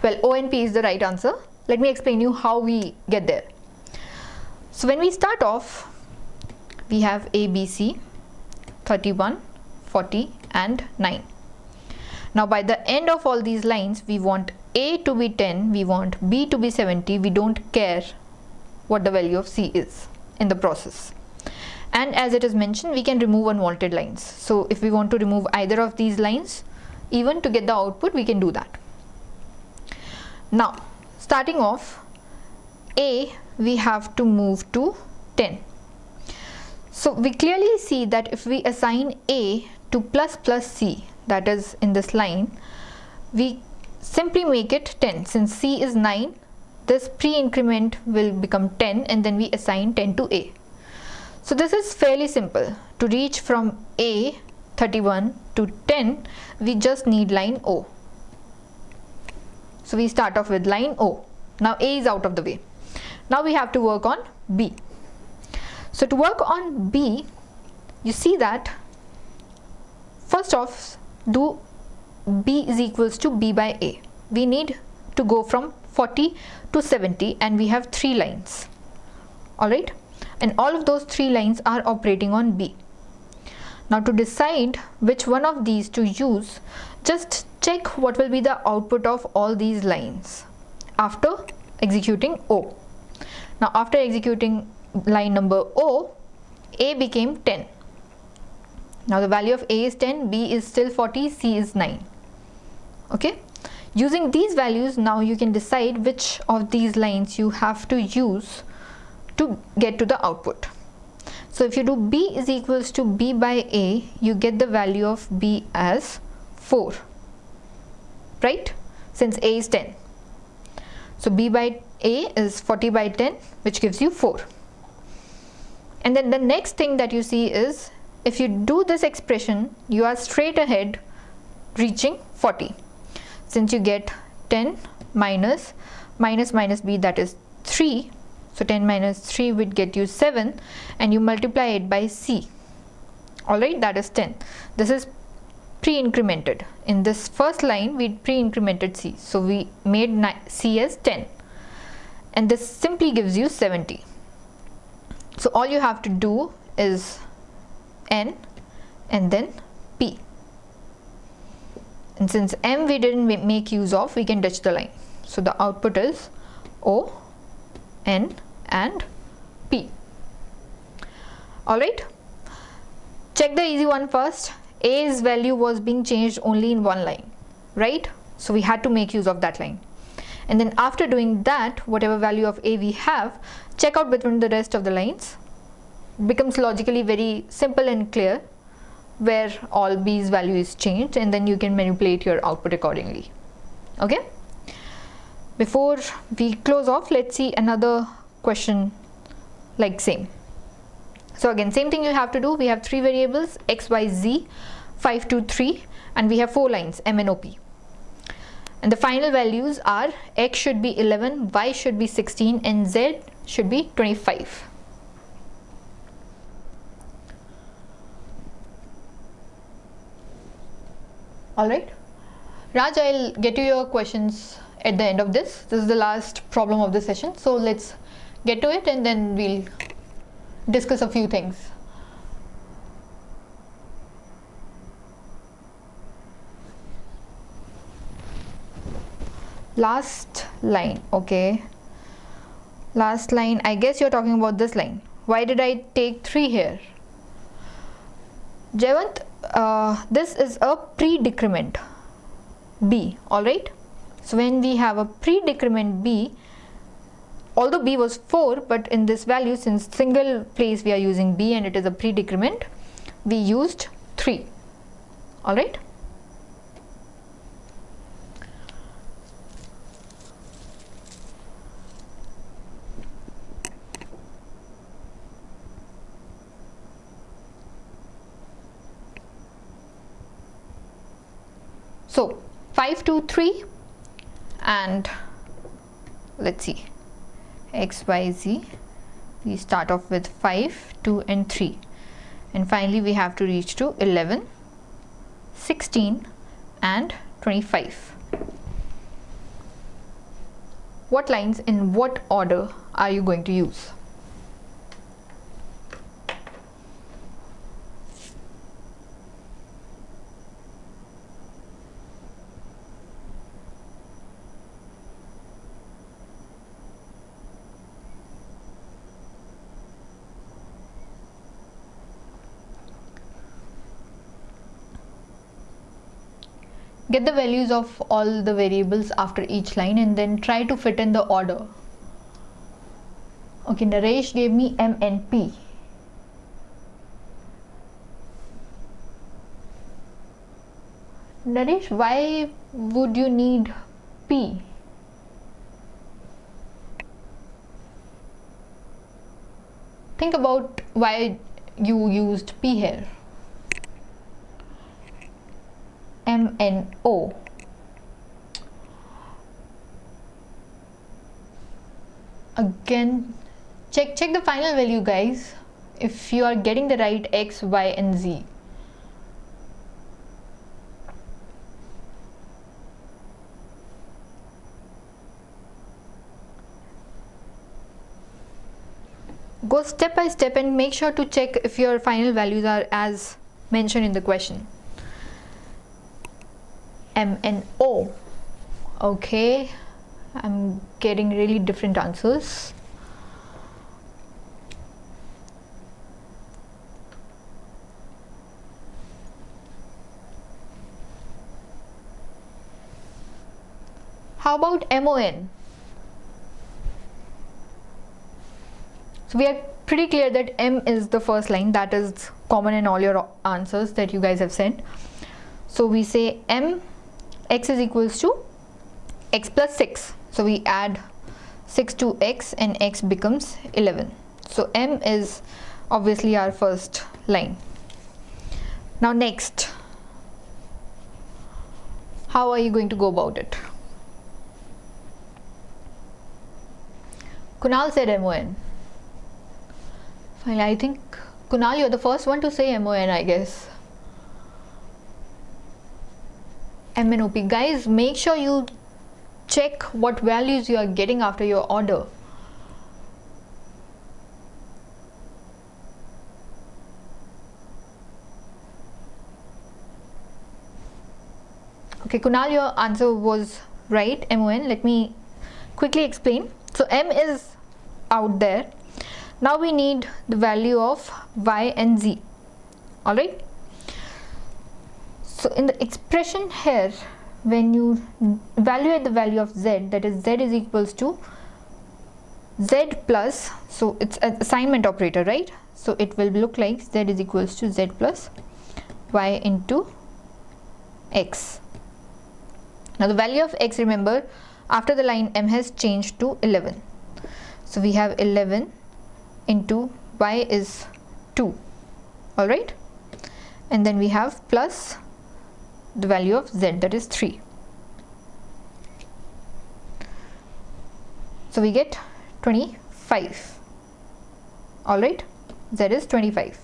Well, ONP is the right answer. Let me explain you how we get there. So when we start off, we have ABC, 31, 40 and 9. Now by the end of all these lines, we want A to be 10, we want B to be 70, we don't care what the value of C is in the process. And as it is mentioned, we can remove unwanted lines. So if we want to remove either of these lines, even to get the output, we can do that. Now, starting off, A, we have to move to 10. So we clearly see that if we assign A to plus plus C, that is in this line, we simply make it 10. Since C is 9, this pre-increment will become 10 and then we assign 10 to A. So this is fairly simple. To reach from A 31 to 10, we just need line O. So we start off with line O. Now A is out of the way. Now we have to work on B. So to work on B, you see that first off, do B is equals to B by A. We need to go from 40 to 70 and we have 3 lines. Alright, and all of those 3 lines are operating on B. Now to decide which one of these to use, just check what will be the output of all these lines after executing O. Now after executing line number O, A became 10. Now the value of A is 10, B is still 40, C is 9. Okay, using these values, now you can decide which of these lines you have to use to get to the output. So if you do B is equals to B by A, you get the value of B as 4, right? Since A is 10. So B by A is 40 by 10, which gives you 4. And then the next thing that you see is, if you do this expression, you are straight ahead reaching 40. Since you get 10 minus B, that is 3. So 10 minus 3 would get you 7 and you multiply it by C. Alright, that is 10. This is pre-incremented. In this first line, we pre-incremented C. So we made C as 10. And this simply gives you 70. So all you have to do is N and then P. And since M we didn't make use of, we can ditch the line. So the output is O, N and P. Alright, check the easy one first. A's value was being changed only in one line, right? So we had to make use of that line. And then after doing that, whatever value of A we have, check out between the rest of the lines. It becomes logically very simple and clear where all B's value is changed, and then you can manipulate your output accordingly. Okay? Before we close off, let's see another question like same. So again, same thing you have to do. We have 3 variables, x, y, z, 5, 2, 3, and we have 4 lines, M and OP. And the final values are x should be 11, y should be 16, and z should be 25. Alright, Raj, I'll get to your questions at the end of this. This is the last problem of the session, so let's get to it and then we'll discuss a few things. Last line, okay. Last line, I guess you're talking about this line. Why did I take 3 here? Jayant, this is a pre-decrement B, alright? So when we have a pre-decrement b, although b was 4, but in this value, since single place we are using b and it is a pre-decrement, we used 3. Alright. So 5, 2, 3, and let's see, x, y, z. We start off with 5, 2 and 3, and finally we have to reach to 11, 16 and 25. What lines in what order are you going to use? Get the values of all the variables after each line and then try to fit in the order. Okay, Naresh gave me M and P. Naresh, why would you need P? Think about why you used P here. M and O. Again, check the final value, guys, if you are getting the right x, y and z. Go step by step and make sure to check if your final values are as mentioned in the question. M and O. Okay, I'm getting really different answers. How about MON? So we are pretty clear that M is the first line, that is common in all your answers that you guys have sent. So we say M, x is equals to x plus 6. So we add 6 to x and x becomes 11. So M is obviously our first line. Now next, how are you going to go about it? Kunal said MON. Finally, I think Kunal, you're the first one to say MON, I guess. M and OP. Guys, make sure you check what values you are getting after your order. Okay, Kunal, your answer was right, MON. Let me quickly explain. So M is out there. Now we need the value of y and z. Alright. So in the expression here, when you evaluate the value of z, that is z is equals to z plus, so it's an assignment operator, right? So it will look like z is equals to z plus y into x. Now the value of x, remember, after the line M has changed to 11. So we have 11 into y is 2. Alright. And then we have plus the value of z, that is 3. So we get 25. Alright, z is 25.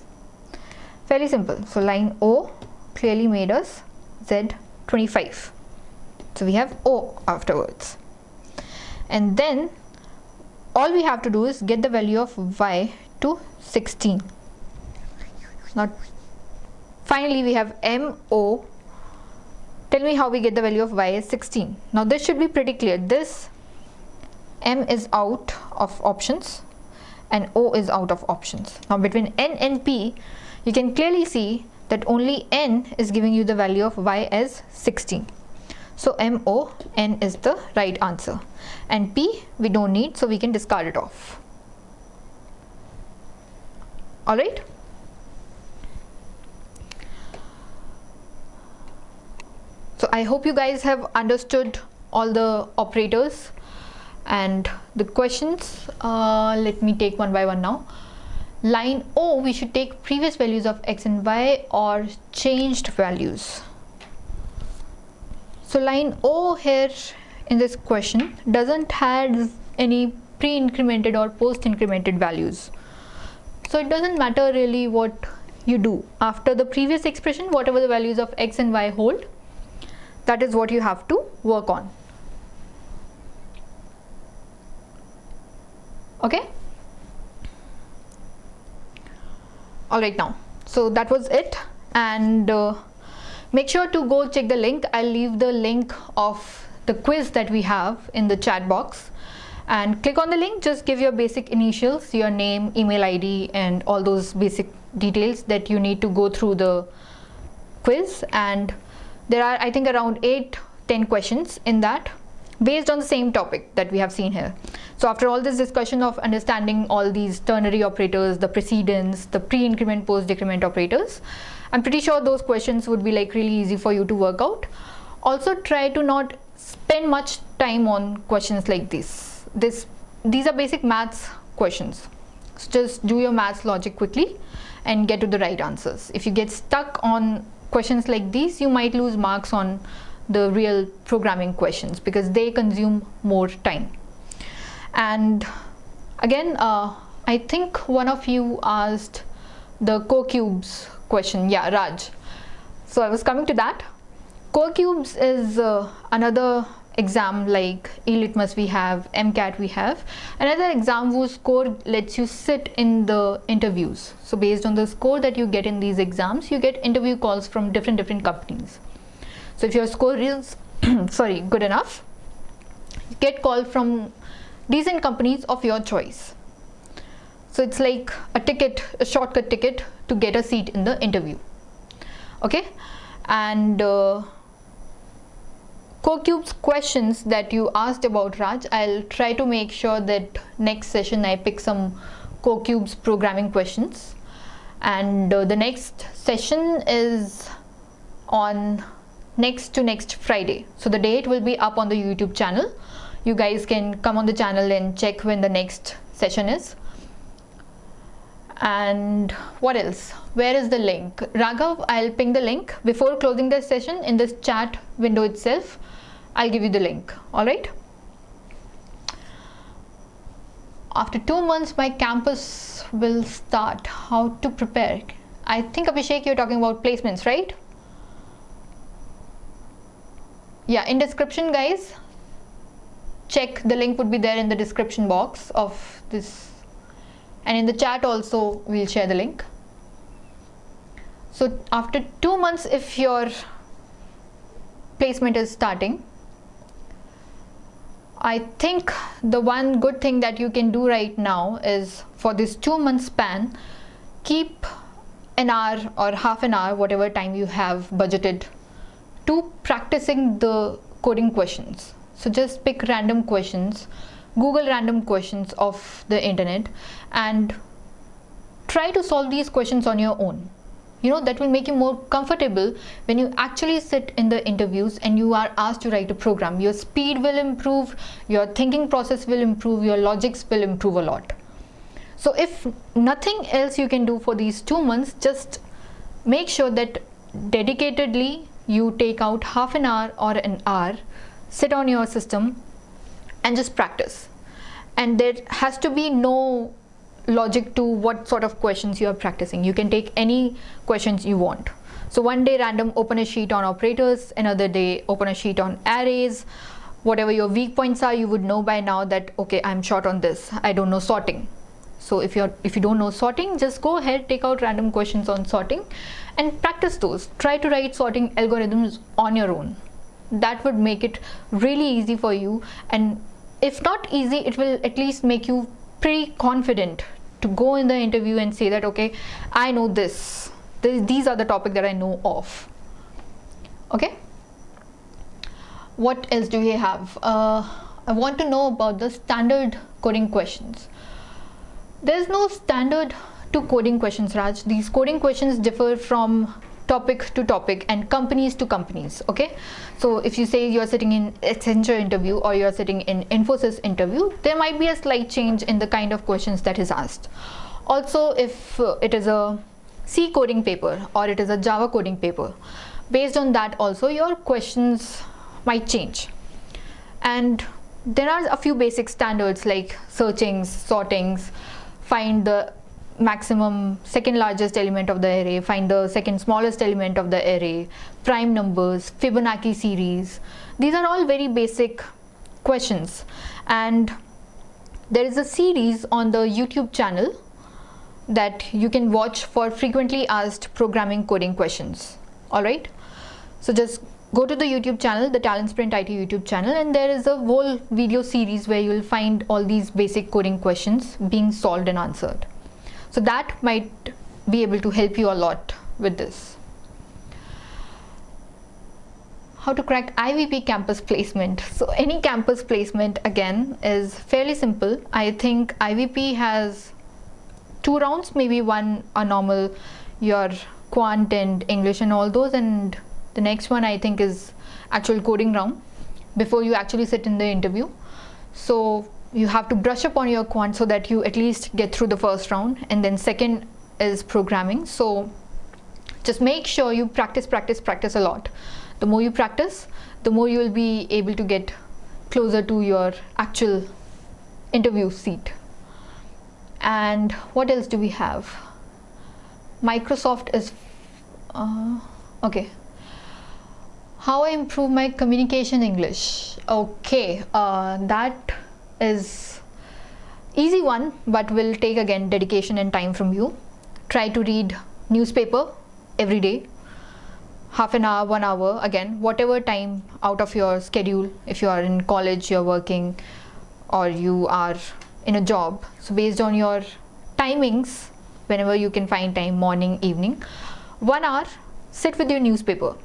Very simple. So line O clearly made us z 25. So we have O afterwards. And then all we have to do is get the value of y to 16. Now finally we have MO. Tell me how we get the value of y is 16. Now this should be pretty clear. This M is out of options and O is out of options. Now between N and P, you can clearly see that only N is giving you the value of y as 16. So MON is the right answer, and P we don't need, so we can discard it off. Alright. So I hope you guys have understood all the operators and the questions. Let me take one by one now. Line O, we should take previous values of X and Y or changed values. So line O here in this question doesn't have any pre-incremented or post-incremented values. So it doesn't matter really what you do. After the previous expression, whatever the values of X and Y hold, that is what you have to work on. Okay? Alright now. So that was it, and make sure to go check the link. I'll leave the link of the quiz that we have in the chat box, and click on the link. Just give your basic initials, your name, email ID, and all those basic details that you need to go through the quiz. And there are, I think, around 8-10 questions in that based on the same topic that we have seen here. So after all this discussion of understanding all these ternary operators, the precedence, the pre-increment, post-decrement operators, I'm pretty sure those questions would be like really easy for you to work out. Also try to not spend much time on questions like this. These are basic maths questions. So just do your maths logic quickly and get to the right answers. If you get stuck on questions like these, you might lose marks on the real programming questions because they consume more time. And again, I think one of you asked the co-cubes question. Yeah, Raj. So I was coming to that. Co-cubes is another exam like e-litmus we have, MCAT we have. Another exam whose score lets you sit in the interviews. So based on the score that you get in these exams, you get interview calls from different companies. So if your score is good enough, you get called from decent companies of your choice. So it's like a ticket, a shortcut ticket to get a seat in the interview. Okay, and co-cubes questions that you asked about, Raj, I'll try to make sure that next session I pick some co-cubes programming questions, and the next session is on next Friday. So the date will be up on the YouTube channel. You guys can come on the channel and check when the next session is. And what else? Where is the link? Raghav, I'll ping the link before closing the session in this chat window itself. I'll give you the link. All right. After 2 months, my campus will start. How to prepare? I think, Abhishek, you're talking about placements, right? Yeah, in description, guys, check, the link would be there in the description box of this, and in the chat also we'll share the link. So after 2 months, if your placement is starting, I think the one good thing that you can do right now is, for this 2 month span, keep an hour or half an hour, whatever time you have budgeted, to practicing the coding questions. So just pick random questions, Google random questions of the internet, and try to solve these questions on your own. You know, that will make you more comfortable when you actually sit in the interviews and you are asked to write a program. Your speed will improve, your thinking process will improve, your logics will improve a lot. So if nothing else you can do for these 2 months, just make sure that dedicatedly you take out half an hour or an hour, sit on your system and just practice. And there has to be no logic to what sort of questions you are practicing. You can take any questions you want. So one day random open a sheet on operators, another day open a sheet on arrays. Whatever your weak points are, you would know by now that, okay, I'm short on this, I don't know sorting. So if you don't know sorting, just go ahead, take out random questions on sorting and practice those. Try to write sorting algorithms on your own. That would make it really easy for you, and if not easy, it will at least make you pretty confident to go in the interview and say that, okay, I know this. These are the topic that I know of. Okay. What else do we have? I want to know about the standard coding questions. There's no standard to coding questions, Raj. These coding questions differ from topic to topic and companies to companies. Okay, so if you say you're sitting in Accenture interview or you're sitting in Infosys interview, there might be a slight change in the kind of questions that is asked. Also, if it is a C coding paper or it is a Java coding paper, based on that also your questions might change. And there are a few basic standards like searchings, sortings, find the maximum second largest element of the array, find the second smallest element of the array, prime numbers, Fibonacci series. These are all very basic questions, and there is a series on the YouTube channel that you can watch for frequently asked programming coding questions. Alright, so just go to the YouTube channel, the TalentSprint IT YouTube channel, and there is a whole video series where you will find all these basic coding questions being solved and answered. So that might be able to help you a lot with this. How to crack IVP campus placement. So any campus placement again is fairly simple. I think IVP has 2 rounds, maybe one a normal, your quant and English and all those, and the next one I think is actual coding round before you actually sit in the interview. So you have to brush up on your quant so that you at least get through the first round, and then second is programming. So just make sure you practice a lot. The more you practice, the more you will be able to get closer to your actual interview seat. And what else do we have? Microsoft is okay. How I improve my communication English? Okay, that is easy one, but will take again dedication and time from you. Try to read newspaper every day, half an hour, 1 hour, again whatever time out of your schedule. If you are in college, you're working, or you are in a job, so based on your timings, whenever you can find time, morning, evening, 1 hour, sit with your newspaper,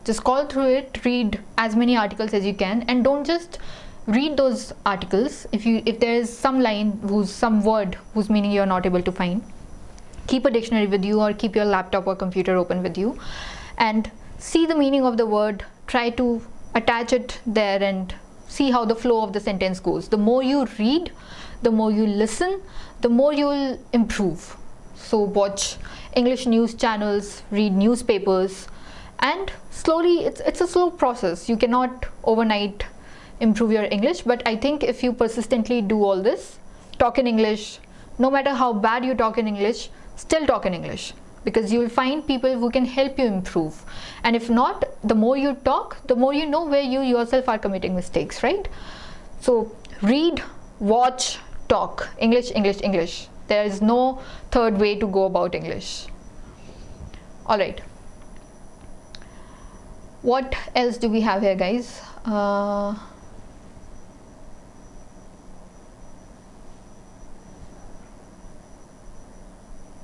just scroll through it, read as many articles as you can, and don't just read those articles. If there is some line some word whose meaning you are not able to find, keep a dictionary with you or keep your laptop or computer open with you and see the meaning of the word, try to attach it there and see how the flow of the sentence goes. The more you read, the more you listen, the more you will improve. So watch English news channels, read newspapers, and slowly, it's a slow process. You cannot overnight improve your English, but I think if you persistently do all this, talk in English, no matter how bad you talk in English, still talk in English, because you will find people who can help you improve. And if not, the more you talk, the more you know where you yourself are committing mistakes, right? So read, watch, talk. English, English, English. There is no third way to go about English. All right. What else do we have here, guys?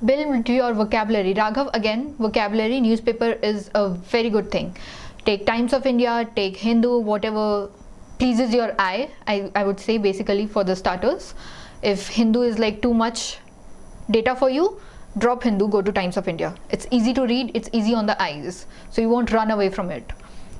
Build your vocabulary. Raghav, again, vocabulary, newspaper is a very good thing. Take Times of India, take Hindu, whatever pleases your eye, I would say, basically, for the starters. If Hindu is like too much data for you, drop Hindu, go to Times of India. It's easy to read, it's easy on the eyes, so you won't run away from it.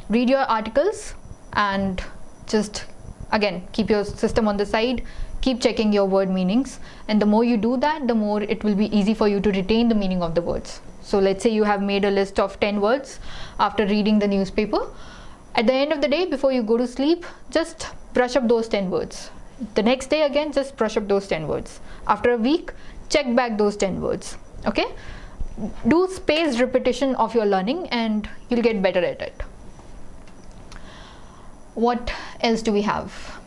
Read your articles and just, again, keep your system on the side, keep checking your word meanings, and the more you do that, the more it will be easy for you to retain the meaning of the words. So let's say you have made a list of 10 words after reading the newspaper. At the end of the day, before you go to sleep, just brush up those 10 words. The next day again, just brush up those 10 words. After a week, check back those 10 words. Okay? Do spaced repetition of your learning and you'll get better at it. What else do we have?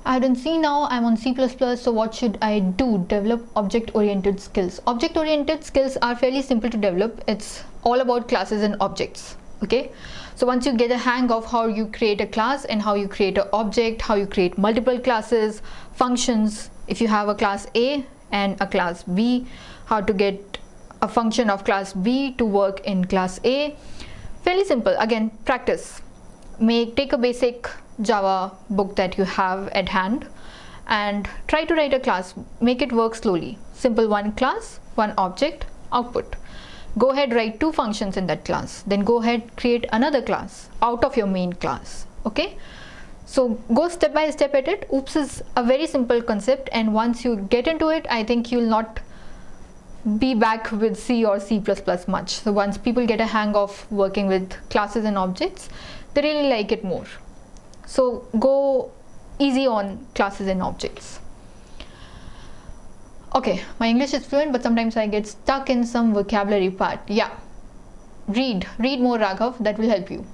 I don't see now, I'm on C++, so what should I do? Develop object-oriented skills. Object-oriented skills are fairly simple to develop. It's all about classes and objects. Okay? So once you get a hang of how you create a class and how you create an object, how you create multiple classes, functions, if you have a class A and a class B, how to get a function of class B to work in class A, fairly simple. Again, practice. take a basic Java book that you have at hand and try to write a class. Make it work slowly. Simple, one class, one object, output. Go ahead, write 2 functions in that class. Then go ahead, create another class out of your main class. Okay? So go step by step at it. OOPS is a very simple concept, and once you get into it, I think you'll not be back with C or C++ much. So once people get a hang of working with classes and objects, they really like it more. So go easy on classes and objects. Okay, my English is fluent, but sometimes I get stuck in some vocabulary part. Yeah, read more, Raghav, that will help you.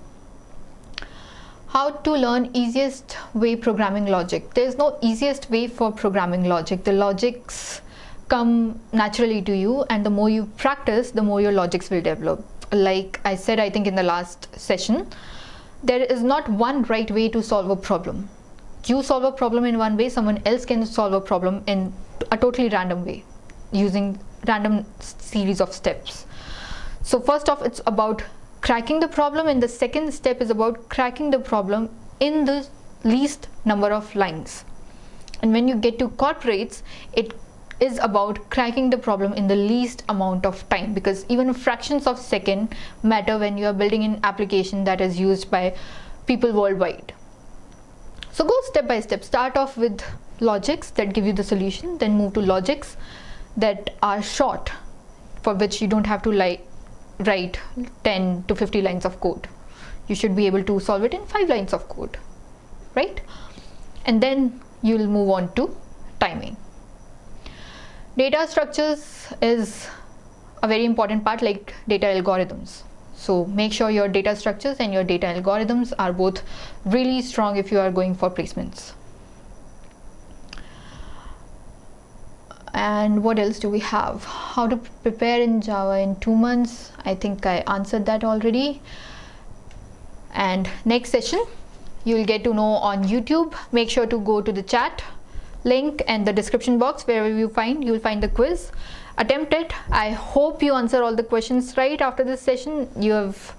How to learn easiest way programming logic. There is no easiest way for programming logic. The logics come naturally to you, and the more you practice, the more your logics will develop. Like I said, I think in the last session, there is not one right way to solve a problem. You solve a problem in one way, someone else can solve a problem in a totally random way using random series of steps. So first off, it's about cracking the problem, and the second step is about cracking the problem in the least number of lines. And when you get to corporates, it is about cracking the problem in the least amount of time, because even fractions of second matter when you are building an application that is used by people worldwide. So go step by step. Start off with logics that give you the solution, then move to logics that are short, for which you don't have to write 10 to 50 lines of code. You should be able to solve it in 5 lines of code, right? And then you'll move on to timing. Data structures is a very important part, like data algorithms. So make sure your data structures and your data algorithms are both really strong if you are going for placements. And what else do we have? How to prepare in Java in 2 months. I think I answered that already. And next session, you'll get to know on YouTube. Make sure to go to the chat link and the description box. Wherever you'll find the quiz. Attempt it. I hope you answer all the questions right after this session. You have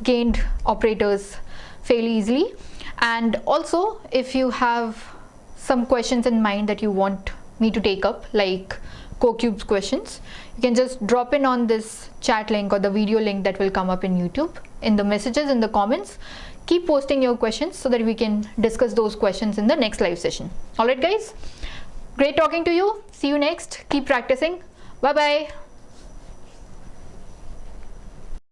gained operators fairly easily. And also, if you have some questions in mind that you want me to take up, like CoCube's questions, you can just drop in on this chat link or the video link that will come up in YouTube, in the messages, in the comments. Keep posting your questions so that we can discuss those questions in the next live session. Alright guys, great talking to you. See you next. Keep practicing. Bye bye.